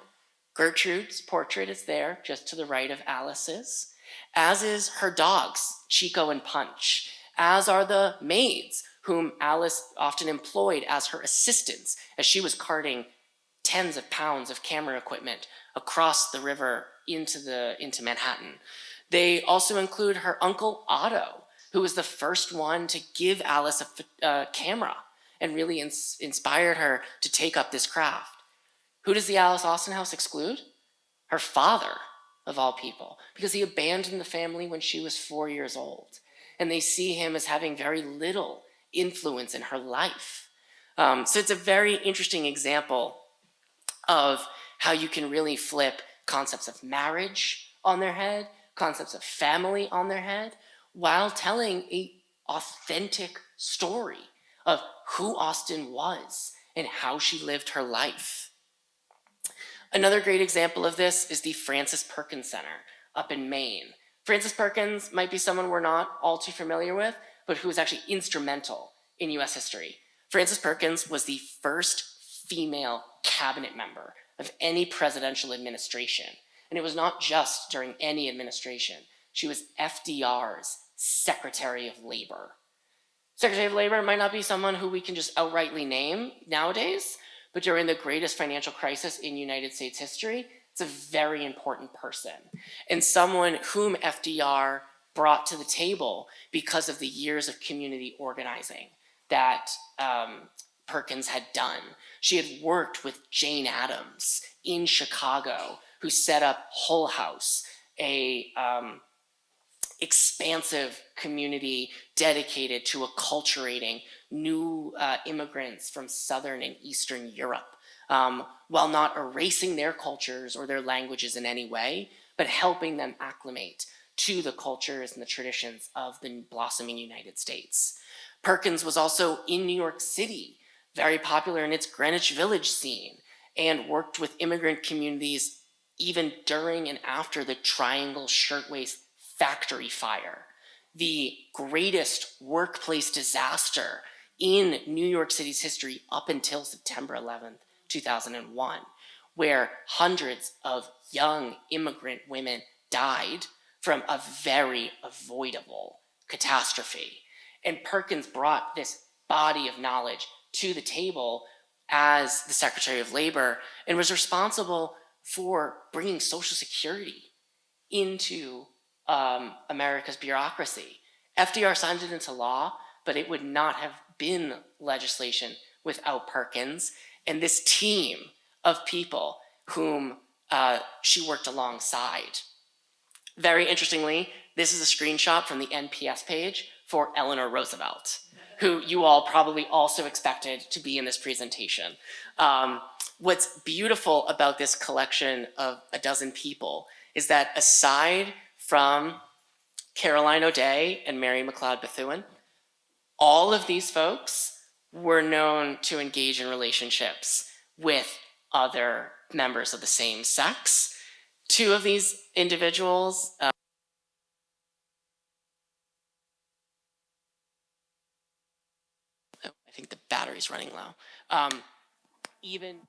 Gertrude's portrait is there just to the right of Alice's, as is her dogs, Chico and Punch, as are the maids whom Alice often employed as her assistants as she was carting tens of pounds of camera equipment across the river into Manhattan. They also include her uncle Otto, who was the first one to give Alice a camera and really inspired her to take up this craft. Who does the Alice Austen House exclude? Her father, of all people, because he abandoned the family when she was 4 years old. And they see him as having very little influence in her life. So it's a very interesting example of how you can really flip concepts of marriage on their head, concepts of family on their head, while telling an authentic story of who Austen was and how she lived her life. Another great example of this is the Frances Perkins Center up in Maine. Frances Perkins might be someone we're not all too familiar with, but who was actually instrumental in US history. Frances Perkins was the first female cabinet member of any presidential administration. And it was not just during any administration. She was FDR's Secretary of Labor. Secretary of Labor might not be someone who we can just outrightly name nowadays, but during the greatest financial crisis in United States history, it's a very important person and someone whom FDR brought to the table because of the years of community organizing that Perkins had done. She had worked with Jane Addams in Chicago, who set up Hull House, a expansive community dedicated to acculturating new immigrants from Southern and Eastern Europe, while not erasing their cultures or their languages in any way, but helping them acclimate to the cultures and the traditions of the blossoming United States. Perkins was also in New York City, very popular in its Greenwich Village scene, and worked with immigrant communities even during and after the Triangle Shirtwaist Factory fire, the greatest workplace disaster in New York City's history up until September 11th, 2001, where hundreds of young immigrant women died from a very avoidable catastrophe. And Perkins brought this body of knowledge to the table as the Secretary of Labor and was responsible for bringing Social Security into America's bureaucracy. FDR signed it into law, but it would not have been legislation without Perkins and this team of people whom she worked alongside. Very interestingly, this is a screenshot from the NPS page for Eleanor Roosevelt, who you all probably also expected to be in this presentation. What's beautiful about this collection of a dozen people is that aside from Caroline O'Day and Mary McLeod Bethune, all of these folks were known to engage in relationships with other members of the same sex. Two of these individuals, oh, I think the battery's running low. Even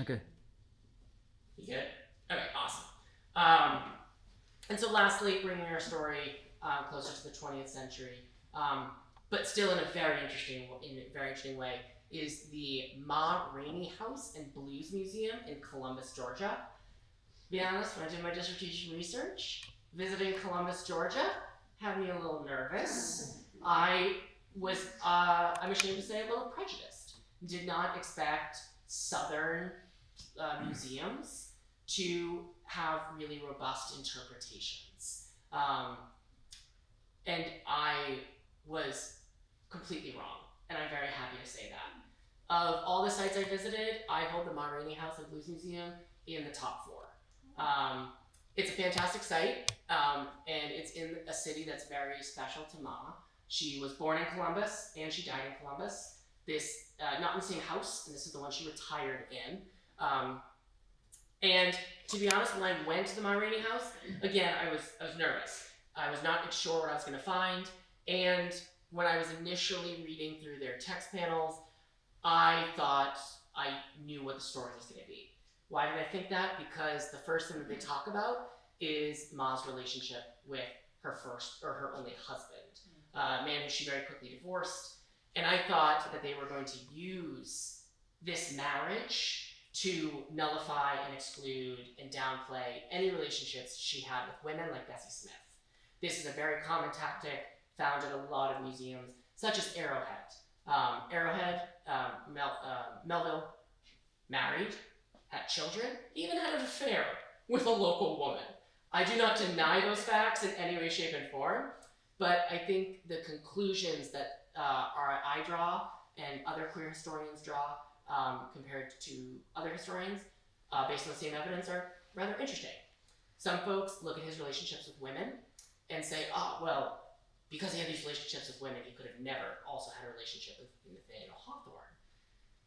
Okay. You good? Okay, awesome. And so lastly, bringing our story closer to the 20th century, but still in a very interesting way, is the Ma Rainey House and Blues Museum in Columbus, Georgia. To be honest, when I did my dissertation research, visiting Columbus, Georgia had me a little nervous. I was, I'm ashamed to say, a little prejudiced. Did not expect Southern museums to have really robust interpretations. And I was completely wrong, and I'm very happy to say that. Of all the sites I visited, I hold the Ma Rainey House and Blues Museum in the top 4. It's a fantastic site, and it's in a city that's very special to Ma. She was born in Columbus, and she died in Columbus. This, not in the same house, and this is the one she retired in. And to be honest, when I went to the Ma Rainey House, again, I was nervous. I was not sure what I was going to find, and when I was initially reading through their text panels, I thought I knew what the story was going to be. Why did I think that? Because the first thing that they talk about is Ma's relationship with her only husband, a man who she very quickly divorced, and I thought that they were going to use this marriage to nullify and exclude and downplay any relationships she had with women like Bessie Smith. This is a very common tactic found in a lot of museums, such as Arrowhead. Melville married, had children, even had an affair with a local woman. I do not deny those facts in any way, shape, and form, but I think the conclusions that I draw and other queer historians draw compared to other historians based on the same evidence are rather interesting. Some folks look at his relationships with women and say, oh, well, because he had these relationships with women, he could have never also had a relationship with Nathaniel Hawthorne.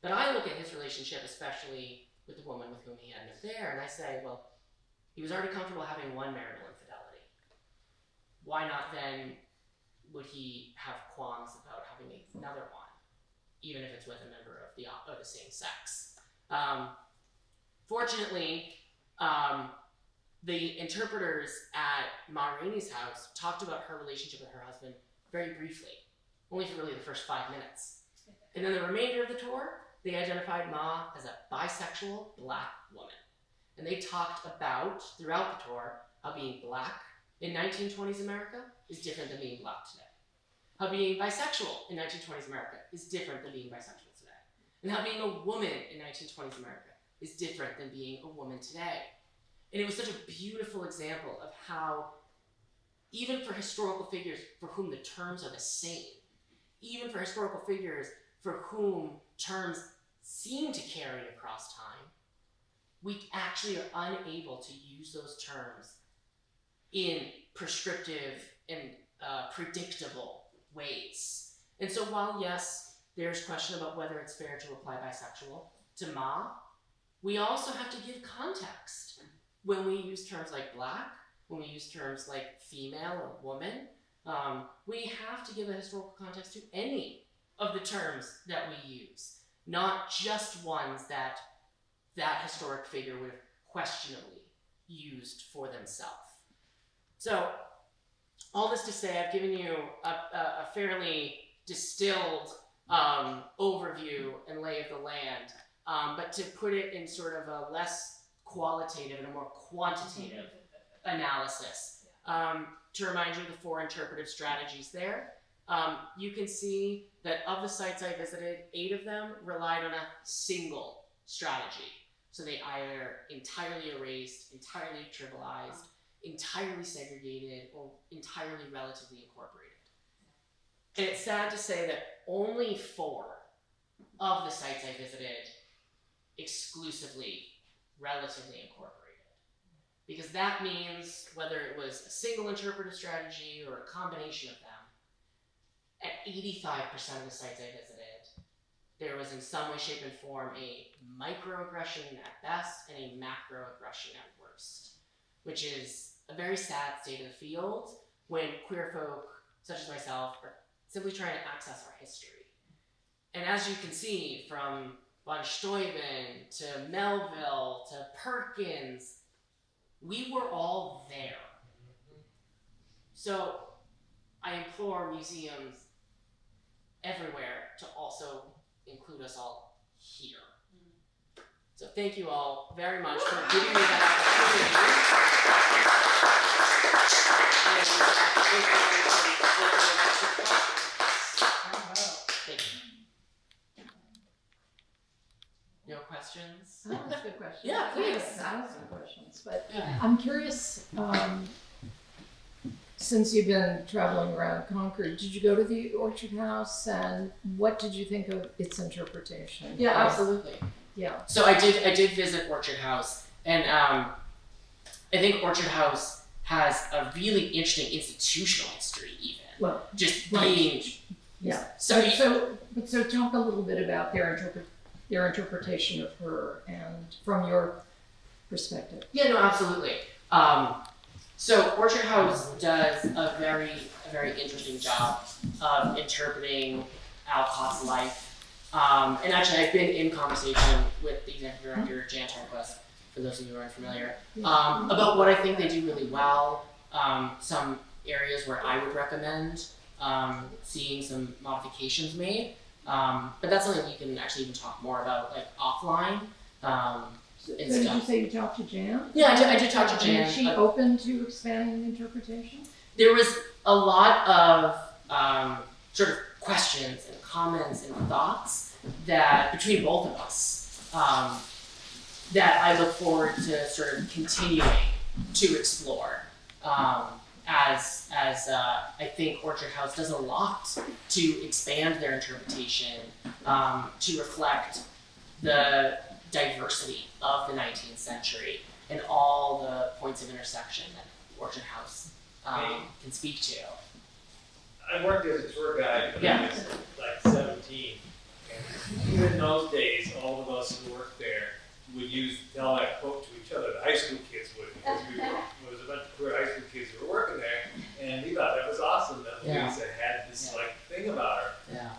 But I look at his relationship, especially with the woman with whom he had an affair, and I say, well, he was already comfortable having one marital infidelity. Why not then would he have qualms about having another one, even if it's with a member of the same sex? Fortunately, the interpreters at Ma Rainey's house talked about her relationship with her husband very briefly, only for really the first 5 minutes. And then the remainder of the tour, they identified Ma as a bisexual Black woman. And they talked about, throughout the tour, how being Black in 1920s America is different than being Black today. How being bisexual in 1920s America is different than being bisexual today. And how being a woman in 1920s America is different than being a woman today. And it was such a beautiful example of how, even for historical figures for whom the terms are the same, even for historical figures for whom terms seem to carry across time, we actually are unable to use those terms in prescriptive and predictable ways. And so while, yes, there's question about whether it's fair to apply bisexual to Ma, we also have to give context. When we use terms like Black, when we use terms like female or woman, we have to give a historical context to any of the terms that we use, not just ones that that historic figure would have questionably used for themselves. So, all this to say, I've given you a fairly distilled overview and lay of the land, but to put it in sort of a less qualitative and a more quantitative analysis, to remind you of the 4 interpretive strategies there, you can see that of the sites I visited, 8 of them relied on a single strategy. So they either entirely erased, entirely trivialized, entirely segregated, or entirely relatively incorporated. And it's sad to say that only 4 of the sites I visited exclusively relatively incorporated. Because that means whether it was a single interpretive strategy or a combination of them, at 85% of the sites I visited, there was in some way, shape, and form a microaggression at best and a macroaggression at worst, which is a very sad state of the field when queer folk, such as myself, are simply trying to access our history. And as you can see, from von Steuben to Melville to Perkins, we were all there. So I implore museums everywhere to also include us all here. So thank you all very much for giving me that opportunity. Thank you. No questions? Oh, that's a good question. Yeah, please. 1,000 questions, but Yeah. I'm curious, since you've been traveling around Concord, did you go to the Orchard House, and what did you think of its interpretation? Yeah, absolutely. Yeah. So I did visit Orchard House, and I think Orchard House has a really interesting institutional history, even Well, just right. being. yeah. So, So talk a little bit about their interpretation of her, and from your perspective. yeah, no, absolutely. So Orchard House does a very interesting job of interpreting Alcott's life. And actually, I've been in conversation with the executive director, Jan Tarquist, for those of you who aren't familiar, about what I think they do really well, some areas where I would recommend seeing some modifications made. But that's something we can actually even talk more about, like offline. So did you say you talked to Jan? Yeah, I did talk to Jan. Is she open to expanding the interpretation? There was a lot of sort of questions and comments and thoughts that between both of us that I look forward to sort of continuing to explore as I think Orchard House does a lot to expand their interpretation to reflect the diversity of the 19th century and all the points of intersection that Orchard House can speak to. I worked as a tour guide when Yeah. I was like 17. And even in those days, all of us who worked there would tell that quote to each other. The high school kids would, because there was a bunch of queer high school kids who were working there, and we thought that was awesome that Louisa had this like thing about her. Yeah.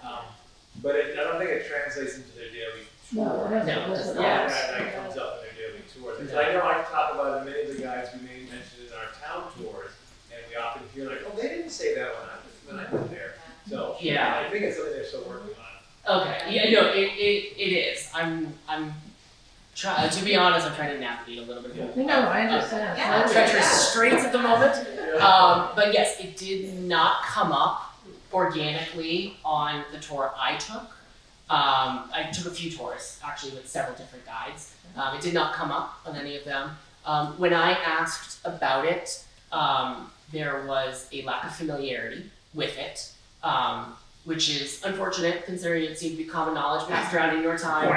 But I don't think it translates into their daily No, tour. it No, hasn't. yeah. That comes up in their daily tours. And Yeah. I know I talk about it, many of the guys we may mention in our town tours, and we often hear like, oh, they didn't say that when I went there. So Yeah. I think it's something they're still working on. Okay. Yeah. No. It is. I'm trying. To be honest, I'm trying to navigate a little bit of No, I understand. treacherous straits at the moment. But yes, it did not come up organically on the tour I took. I took a few tours actually with several different guides. It did not come up on any of them. When I asked about it, there was a lack of familiarity with it, which is unfortunate considering it seemed to be common knowledge based surrounding your time.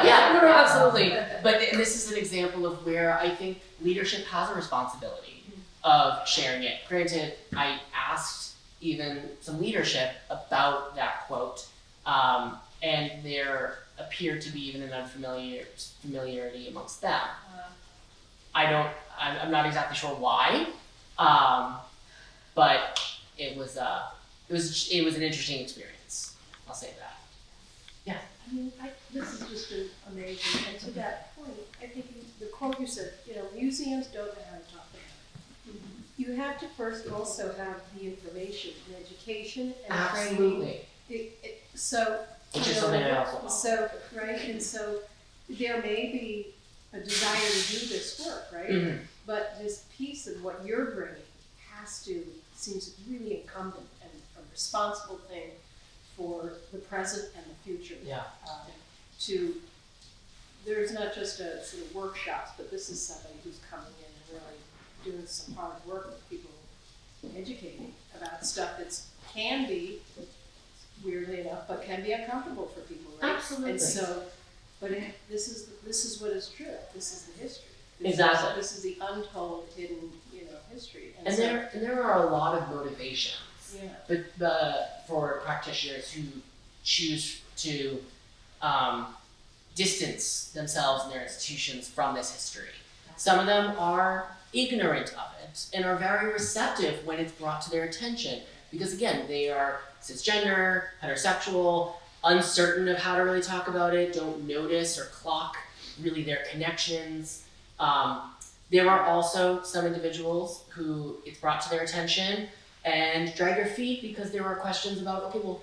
Yeah, no, absolutely. But this is an example of where I think leadership has a responsibility of sharing it. Granted, I asked even some leadership about that quote, and there appeared to be even an unfamiliarity amongst them. I'm not exactly sure why, but it was an interesting experience. I'll say that. I mean, this has just been amazing, and to that point, I think the quote you said, museums don't know how to talk about it. You have to first also have the information and education and training. Absolutely. So, Which is something I also want. So, right, and so there may be a desire to do this work, right? Mm-hmm. But this piece of what you're bringing seems really incumbent and a responsible thing for the present and the future. Yeah. There's not just a sort of workshops, but this is somebody who's coming in and really doing some hard work with people, educating about stuff that can be, weirdly enough, but can be uncomfortable for people, right? Absolutely. And so, this is what is true. This is the history. Exactly. This is the untold, hidden, history. And there are a lot of motivations. Yeah. But for practitioners who choose to distance themselves and their institutions from this history. Some of them are ignorant of it and are very receptive when it's brought to their attention because, again, they are cisgender, heterosexual, uncertain of how to really talk about it, don't notice or clock really their connections. There are also some individuals who it's brought to their attention and drag their feet because there are questions about, okay, well,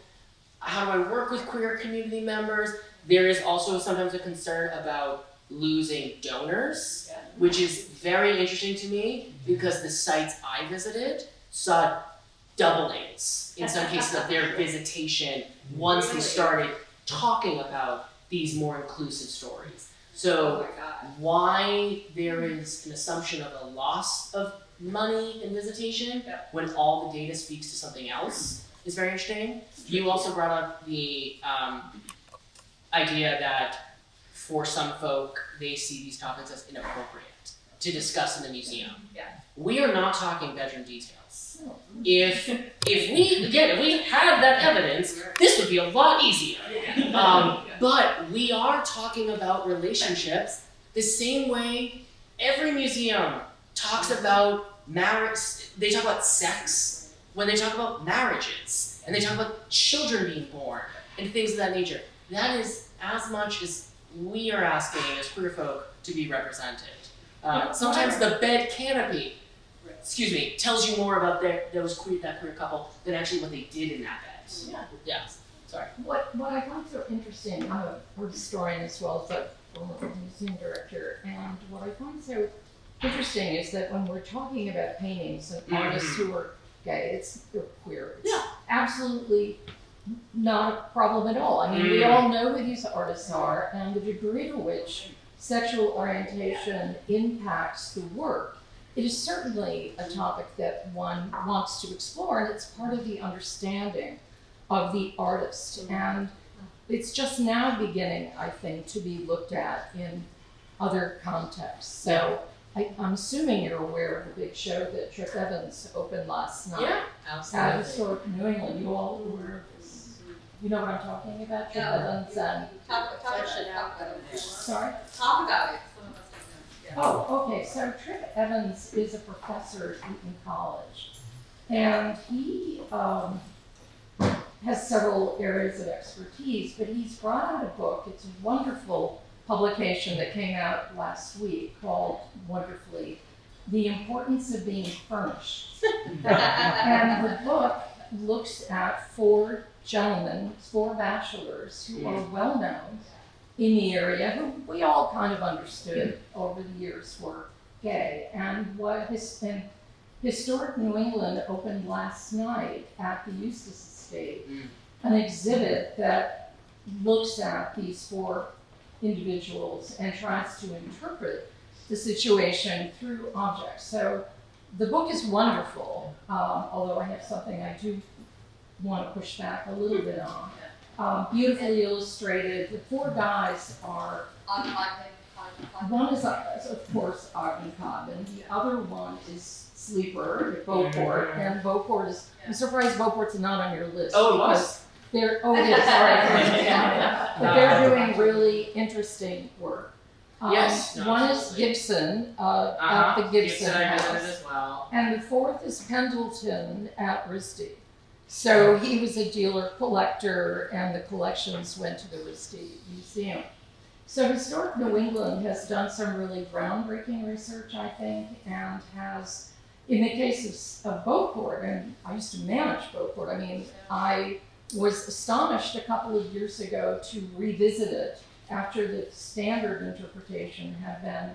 how do I work with queer community members? There is also sometimes a concern about losing donors, which is very interesting to me because the sites I visited saw doublings in some cases of their visitation once they started talking about these more inclusive stories. So why there is an assumption of a loss of money in visitation when all the data speaks to something else is very interesting. You also brought up the idea that for some folk, they see these topics as inappropriate to discuss in the museum. We are not talking bedroom details. If we had that evidence, this would be a lot easier. But we are talking about relationships the same way every museum talks about marriage. They talk about sex when they talk about marriages, and they talk about children being born and things of that nature. That is as much as we are asking as queer folk to be represented. Sometimes the bed canopy, tells you more about that queer couple than actually what they did in that bed. Yeah. Sorry. What I find so interesting, I'm a art historian as well as a former museum director, and what I find so interesting is that when we're talking about paintings and artists who are gay, they're queer. It's absolutely not a problem at all. I mean, we all know who these artists are, and the degree to which sexual orientation impacts the work, it is certainly a topic that one wants to explore, and it's part of the understanding of the artist. And it's just now beginning, I think, to be looked at in other contexts. So I'm assuming you're aware of the big show that Trip Evans opened last night. Yeah, absolutely. At Historic New England. You all aware of this? You know what I'm talking about? Trip Evans and... Talk about it. Sorry? Talk about it. Some of us don't know. Oh, okay. So Trip Evans is a professor at Eton College, and he has several areas of expertise, but he's brought out a book. It's a wonderful publication that came out last week called, wonderfully, The Importance of Being Furnished. And the book looks at four bachelors who are well known in the area, who we all kind of understood over the years were gay. And Historic New England opened last night at the Eustis Estate, an exhibit that looks at these four individuals and tries to interpret the situation through objects. So the book is wonderful, although I have something I do want to push back a little bit on. Beautifully illustrated. The four guys are, one is of course Ogden Cobb, and the other one is Sleeper at Beauport, and Beauport is, I'm surprised Beauport's not on your list. Oh, it was? It is, sorry. But they're doing really interesting work. Yes, no, one absolutely. is Gibson at the Gibson I House. visited as well. And the fourth is Pendleton at RISD. So he was a dealer collector, and the collections went to the Risty Museum. So Historic New England has done some really groundbreaking research, I think, and has, in the case of Beauport, and I used to manage Beauport, I mean, I was astonished a couple of years ago to revisit it after the standard interpretation had been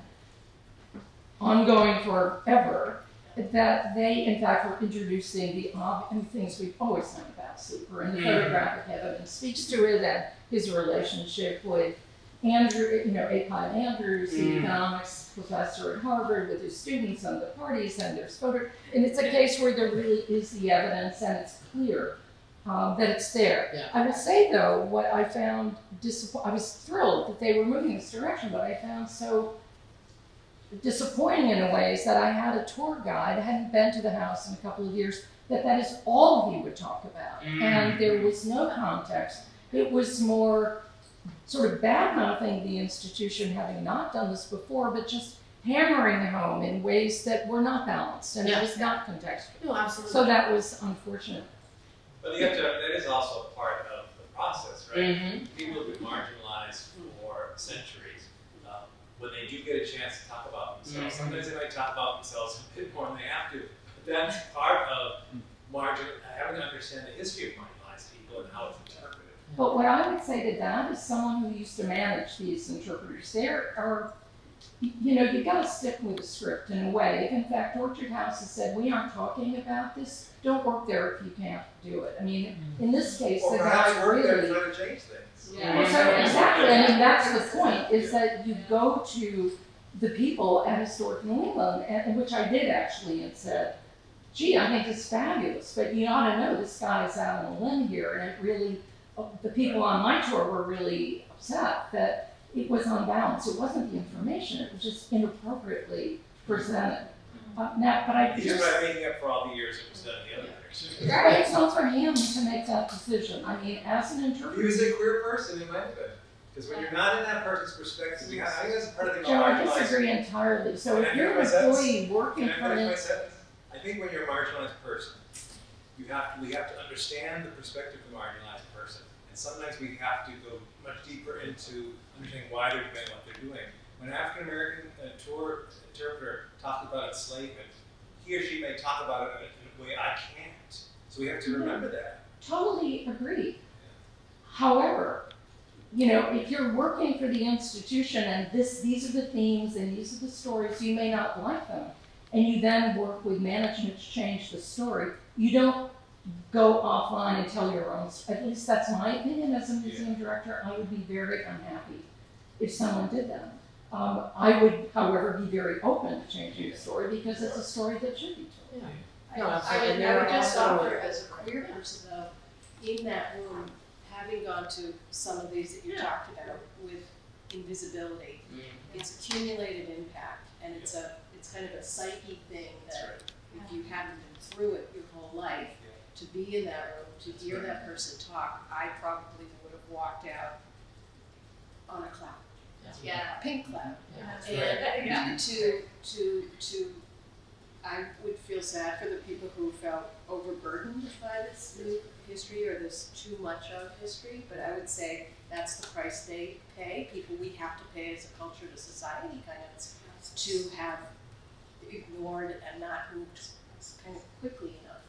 ongoing forever, that they, in fact, were introducing the things we've always known about Sleeper, and the photographic evidence speaks to it, and his relationship with Andrew, Apod Andrews, the economics professor at Harvard, with his students and the parties, and there's photo, and it's a case where there really is the evidence, and it's clear that it's there. Yeah. I will say, though, what I found I was thrilled that they were moving this direction, but I found so disappointing in a way is that I had a tour guide, I hadn't been to the house in a couple of years, that is all he would talk about. And there was no context. It was more sort of bad-mouthing the institution, having not done this before, but just hammering home in ways that were not balanced, and it was not contextual. No, absolutely. So that was unfortunate. But you have to, that is also a part of the process, right? Mhm. People have been marginalized for centuries. When they do get a chance to talk about themselves, sometimes they might talk about themselves a bit more than they have to. But that's part of having to understand the history of marginalized people and how it's interpreted. But what I would say to that is someone who used to manage these interpreters, there are, you gotta stick with the script in a way. If in fact Orchard House has said, we aren't talking about this, don't work there if you can't do it. I mean, in this case, Or the perhaps guy work there really. trying to change things. Well, so exactly, I mean, that's the point, is that you go to the people at Historic New England, and which I did actually, and said, gee, I think it's fabulous, but you ought to know this guy's out on a limb here, and it really, the people on my tour were really upset that it was unbalanced. It wasn't the information, it was just inappropriately presented. But I He's just, by making up for all the years it was done in the other direction. it's not for him to make that decision. I mean, as an If he interpreter. was a queer person, he might have been. Because when you're not in that person's perspective, I think that's part of the Joe, I marginalized. disagree entirely. So Can if I you're an finish my sentence? employee working Can I for finish my an, sentence? I think when you're a marginalized person, we have to understand the perspective of the marginalized person. And sometimes we have to go much deeper into understanding why they're doing what they're doing. When an African American tour interpreter talks about enslavement, he or she may talk about it in a way I can't. So we have to remember that. totally agree. However, if you're working for the institution and these are the themes and these are the stories, you may not like them. And you then work with management to change the story. You don't go offline and tell your own, at least that's my opinion as a museum director. I would be very unhappy if someone did that. I would, however, be very open to changing the story because it's a story that should be told. No, I absolutely. would, And I there would are just also- offer, as a queer person though, in that room, having gone to some of these that you talked about with invisibility, it's accumulated impact, and it's kind of a psyche thing That's that right. if you haven't been through it your whole life, to be in that room, to hear that person talk, I probably would have walked out on a cloud, Yeah. a pink cloud. Yeah. And to I would feel sad for the people who felt overburdened by this new history or this too much of history, but I would say that's the price they pay, people we have to pay as a culture to society kind of, to have ignored and not moved kind of quickly enough.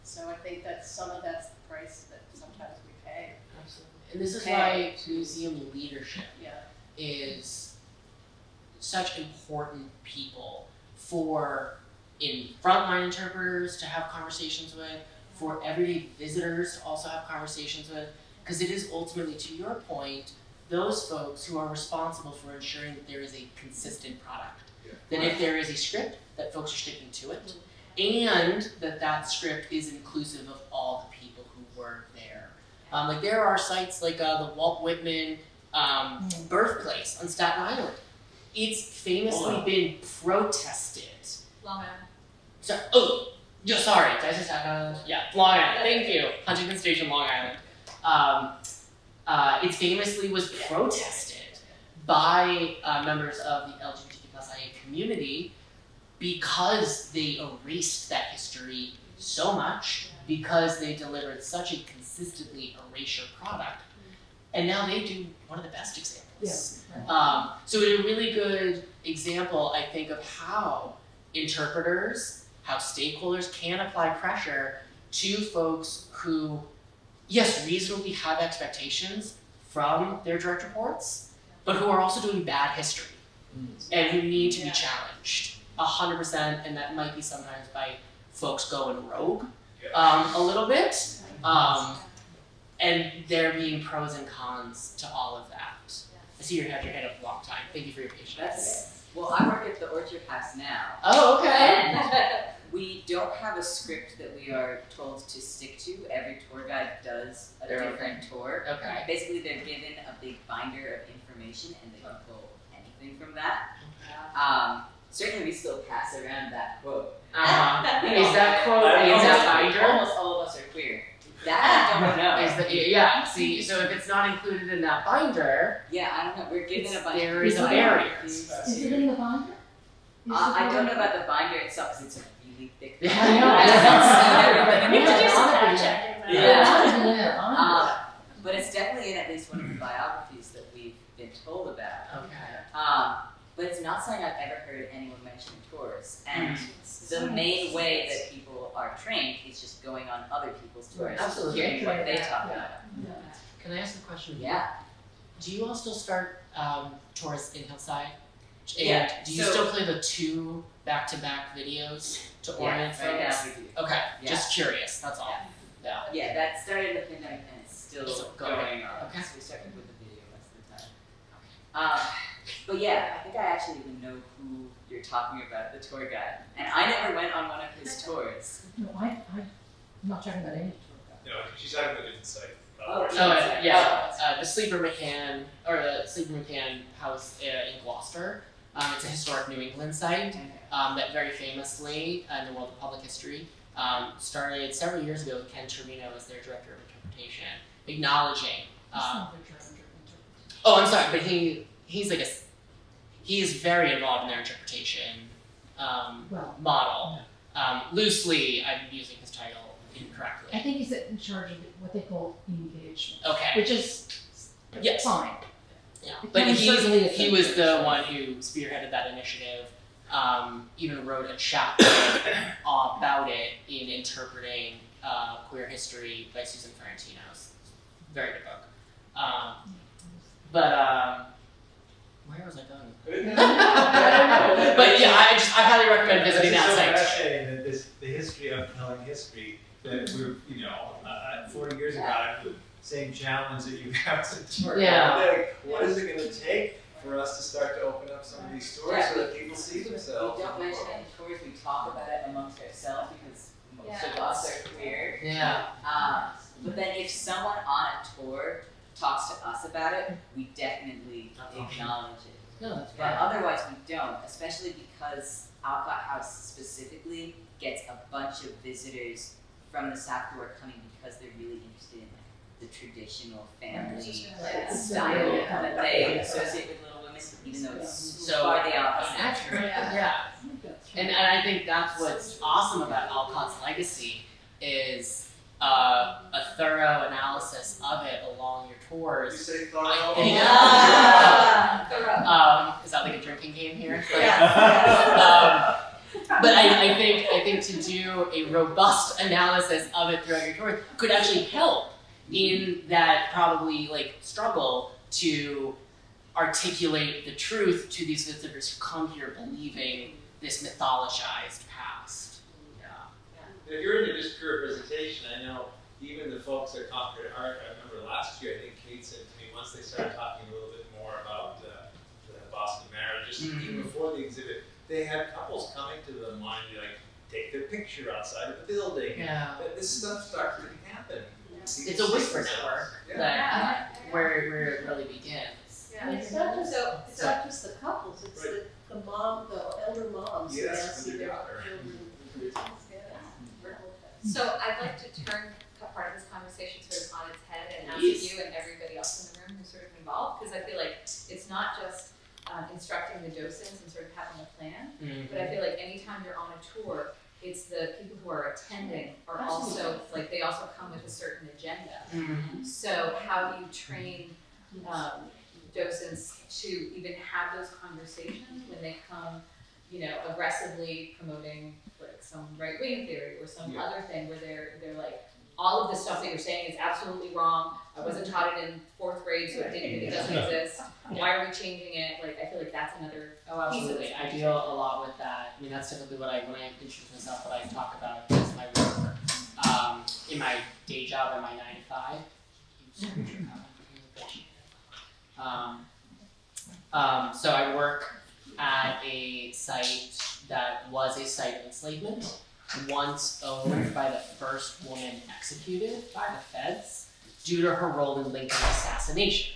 So I think that some of that's the price that sometimes we pay. Absolutely. And this is why museum leadership Yeah. is such important people for frontline interpreters to have conversations with, for everyday visitors to also have conversations with, because it is ultimately, to your point, those folks who are responsible for ensuring that there is a consistent product. Yeah. That if there is a script, that folks are sticking to it, and that script is inclusive of all the people who were there. Like there are sites like the Walt Whitman birthplace on Staten Island. It's famously been protested. Long Island. Sorry, did I say Staten Island? Yeah, Long Island, thank you. Huntington Station, Long Island. It famously was protested by members of the LGBTQ+IA community because they erased that history so much because they delivered such a consistently erasure product. And now they do one of the best examples. So it's a really good example, I think, of how interpreters, how stakeholders can apply pressure to folks who, yes, reasonably have expectations from their direct reports, but who are also doing bad history and who need to be challenged 100%, and that might be sometimes by folks going rogue a little bit. And there being pros and cons to all of that. I see you had your hand up a long time. Thank you for your patience. That's okay. Well, I work at the Orchard House now. Oh, okay. And we don't have a script that we are told to stick to. Every tour guide does a different tour. Okay. Basically, they're given a big binder of information and they can pull anything from that. Certainly, we still pass around that quote. Is that quote in that binder? Almost all of us are queer. That I don't know. Is that, yeah, see, so if it's not included in that binder, Yeah, I don't know. We're given a bunch there of is a barrier. Is it in the binder? I don't know about the binder itself because it's a really thick Yeah, binder. I We know. could do some fact checking. though. Yeah. But it's definitely in at least one of the biographies that we've been told about. Okay. But it's not something I've ever heard anyone mention in tours. And the main way that people are trained is just going on other people's tours, Absolutely. hearing what they talk about. Can I ask a question? Yeah. Do you all still start tours in Hillside? And Yeah, do you so- still play the 2 back-to-back videos to orient right now folks? we do. Okay, Yeah. just curious, that's all. Yeah. Yeah, that started in the pandemic and it's still Still going going. on. Okay. So we started with the video most of the time. But yeah, I think I actually even know who you're talking about, the tour guide. And I never went on one of his tours. No, I'm not talking about any tour guide. No, she's talking about a different site. Oh, The Sleeper McCann, or the Sleeper McCann house in Gloucester. It's a historic New England site that very famously, in the world of public history, started several years ago with Ken Torino as their director of interpretation, acknowledging. Oh, I'm sorry, but he's like he is very involved in their interpretation model. Loosely, I'm using his title incorrectly. I think he's in charge of what they call engagement, Okay. which is Yes. fine. Yeah, It but can certainly he was the affect one who spearheaded that initiative. Even wrote a chapter about it in interpreting queer history by Susan Ferrantino's very good book. Where was I going? But yeah, I highly recommend visiting that It's so site. fascinating that the history of telling history that we're 40 years ago I had the same challenge that you have to work Yeah. on today. What is it going to take for us to start to open up some of these stores so that people see themselves? We don't mention it in tours, we talk about it amongst ourselves because most of us are queer. Yeah. But then if someone on a tour talks to us about it, we definitely acknowledge it. No, that's But otherwise we don't, especially because Alcott House specifically gets a bunch of visitors from the South who are coming because they're really interested in the traditional family style that they associate with Little Women, even though it's So far the opposite. accurate. Yeah. And I think that's what's awesome about Alcott's legacy is a thorough analysis of it along your You tours. say I thorough. think- Yeah. Is that like a drinking game here? Yeah. But I think to do a robust analysis of it throughout your tour could actually help in that probably struggle to articulate the truth to these visitors who come here believing this mythologized past. Yeah. If you're into just pure presentation, I know even the folks at Concord Art, I remember last year, I think Kate said to me, once they started talking a little bit more about the Boston marriage, just even before the exhibit, they had couples coming to them wanting to take their picture outside of the building. Yeah. But this stuff starts to happen. It's a whisper network that where it really begins. And it's not just the couples, it's the elder moms that Yes, see with their their daughter. children. So I'd like to turn part of this conversation sort of on its head and ask Please. you and everybody else in the room who's sort of involved, because I feel like it's not just instructing the docents and sort of having a plan, but I feel like anytime you're on a tour, it's the people who are attending are also, like, they also come with a certain agenda. So how do you train docents to even have those conversations when they come, you know, aggressively promoting like some right-wing theory or some other thing where they're like, all of this stuff that you're saying is absolutely wrong. I wasn't taught it in 4th grade, so it doesn't exist. Why are we changing it? Like, I feel like that's another Oh, piece of absolutely. this. I deal a lot with that. I mean, that's typically when I introduce myself, what I talk about is my work in my day job and my 9 to 5. So I work at a site that was a site of enslavement, once owned by the first woman executed by the feds due to her role in Lincoln's assassination.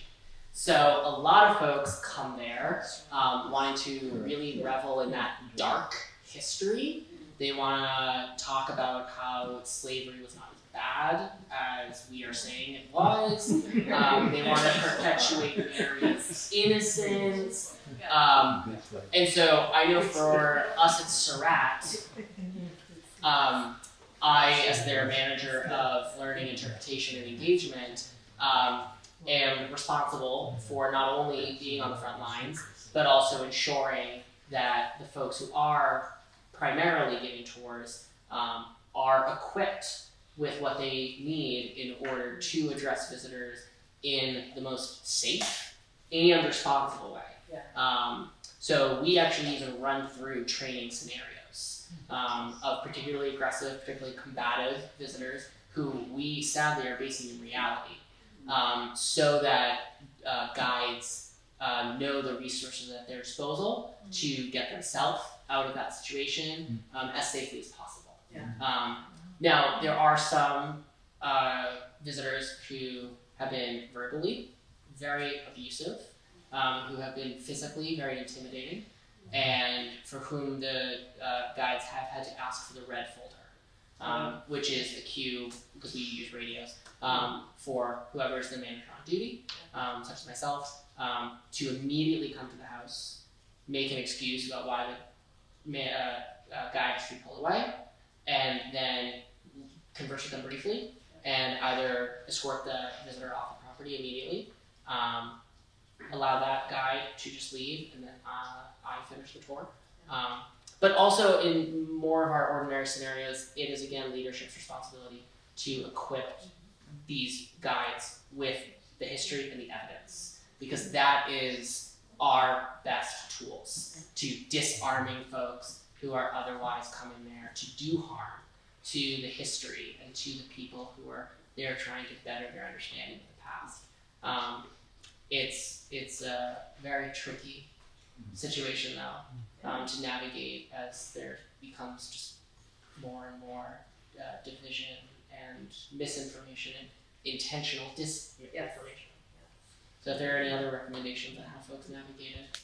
So a lot of folks come there wanting to really revel in that dark history. They want to talk about how slavery was not as bad as we are saying it was. They want to perpetuate Mary's innocence. And so I know for us at Surratt, I, as their manager of learning, interpretation, and engagement, am responsible for not only being on the front lines, but also ensuring that the folks who are primarily giving tours are equipped with what they need in order to address visitors in the most safe and responsible way. So we actually even run through training scenarios of particularly aggressive, particularly combative visitors who we sadly are basing in reality, so that guides know the resources at their disposal to get themselves out of that situation as safely as possible. Now, there are some visitors who have been verbally very abusive, who have been physically very intimidating, and for whom the guides have had to ask for the red folder, which is a cue, because we use radios, for whoever is the manager on duty, such as myself, to immediately come to the house, make an excuse about why the guide should be pulled away, and then converse with them briefly, and either escort the visitor off the property immediately, allow that guide to just leave, and then I finish the tour. But also in more of our ordinary scenarios, it is again leadership's responsibility to equip these guides with the history and the evidence, because that is our best tools to disarming folks who are otherwise coming there to do harm to the history and to the people who are there trying to better their understanding of the past. It's a very tricky situation though, to navigate as there becomes just more and more division and misinformation and intentional disinformation. So if there are any other recommendations on how folks navigate it,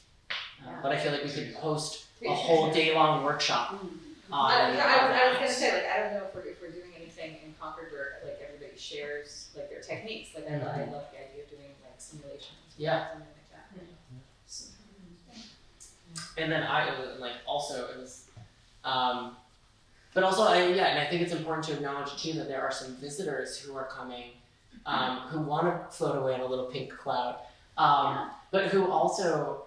but I feel like we could host a whole day-long workshop on I was that. gonna say, like, I don't know if we're doing anything in Concord where like everybody shares like their techniques. Like I love the idea of doing like simulations. Yeah. Something like that. And then also it was, but also and I think it's important to acknowledge too that there are some visitors who are coming, who want to float away in a little pink cloud, but who also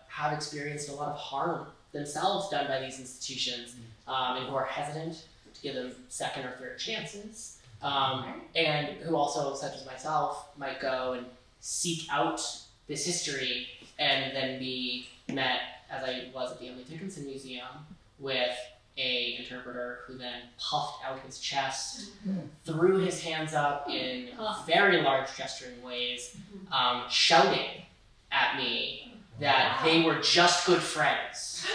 have experienced a lot of harm themselves done by these institutions, and who are hesitant to give them second or third chances, and who also, such as myself, might go and seek out this history and then be met, as I was at the Emily Dickinson Museum, with a interpreter who then puffed out his chest, threw his hands up in very large gesturing ways, shouting at me that they were just good friends,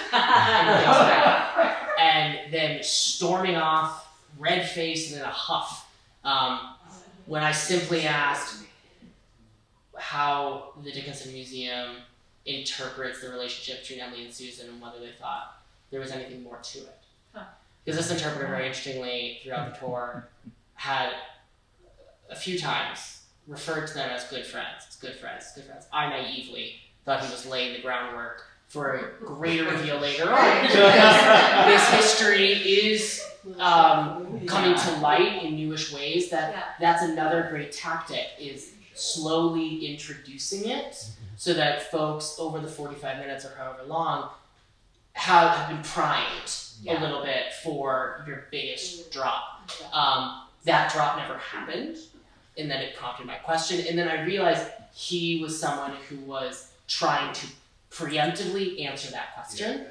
and then storming off, red-faced and in a huff, when I simply asked how the Dickinson Museum interprets the relationship between Emily and Susan and whether they thought there was anything more to it. Because this interpreter, very interestingly, throughout the tour, had a few times referred to them as good friends. It's good friends, it's good friends. I naively thought he was laying the groundwork for a greater reveal later on. Because this history is coming to light in newish ways. That's another great tactic, is slowly introducing it so that folks over the 45 minutes or however long have been primed a little bit for your biggest drop. That drop never happened, and then it prompted my question, and then I realized he was someone who was trying to preemptively answer that question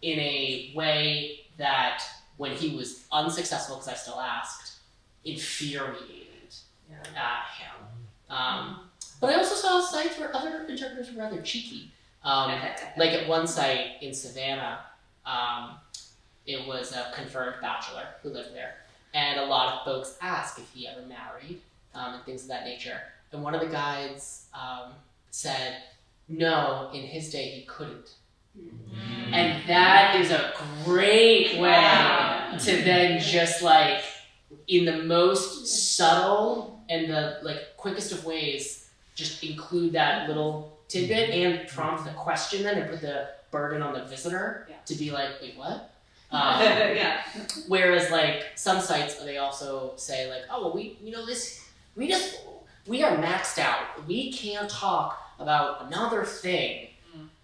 in a way that, when he was unsuccessful, because I still asked, infuriated him. But I also saw sites where other interpreters were rather cheeky. Like at one site in Savannah, it was a confirmed bachelor who lived there. And a lot of folks asked if he ever married, and things of that nature. And one of the guides said, no, in his day he couldn't. And that is a great way to then just like, in the most subtle and the like quickest of ways, just include that little tidbit and prompt the question then, and put the burden on the visitor to be like, wait, what? Whereas like some sites, they also say like, oh, well, we are maxed out. We can't talk about another thing.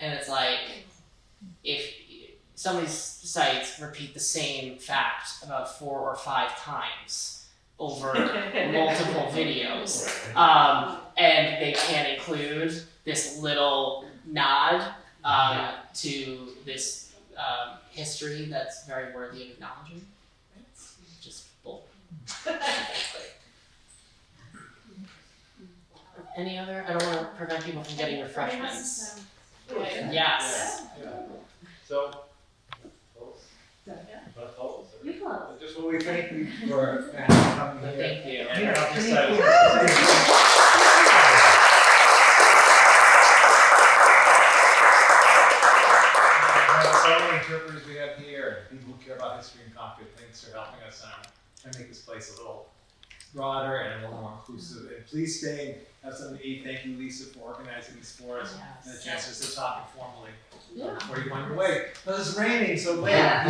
And it's like, if some of these sites repeat the same fact about 4 or 5 times over multiple videos, and they can't include this little nod to this history that's very worthy of acknowledging. It's just bull. Any other? I don't want to prevent people from getting refreshments. Yes. So, just want to thank you for coming here. Thank you. And help us out. So many interpreters we have here, and people who care about history in Concord. Thanks for helping us try to make this place a little broader and a little more inclusive. And please stay and have something to eat. Thank you, Lisa, for organizing this for us and the chance to talk informally before you went away. But it's raining, so late. Yeah.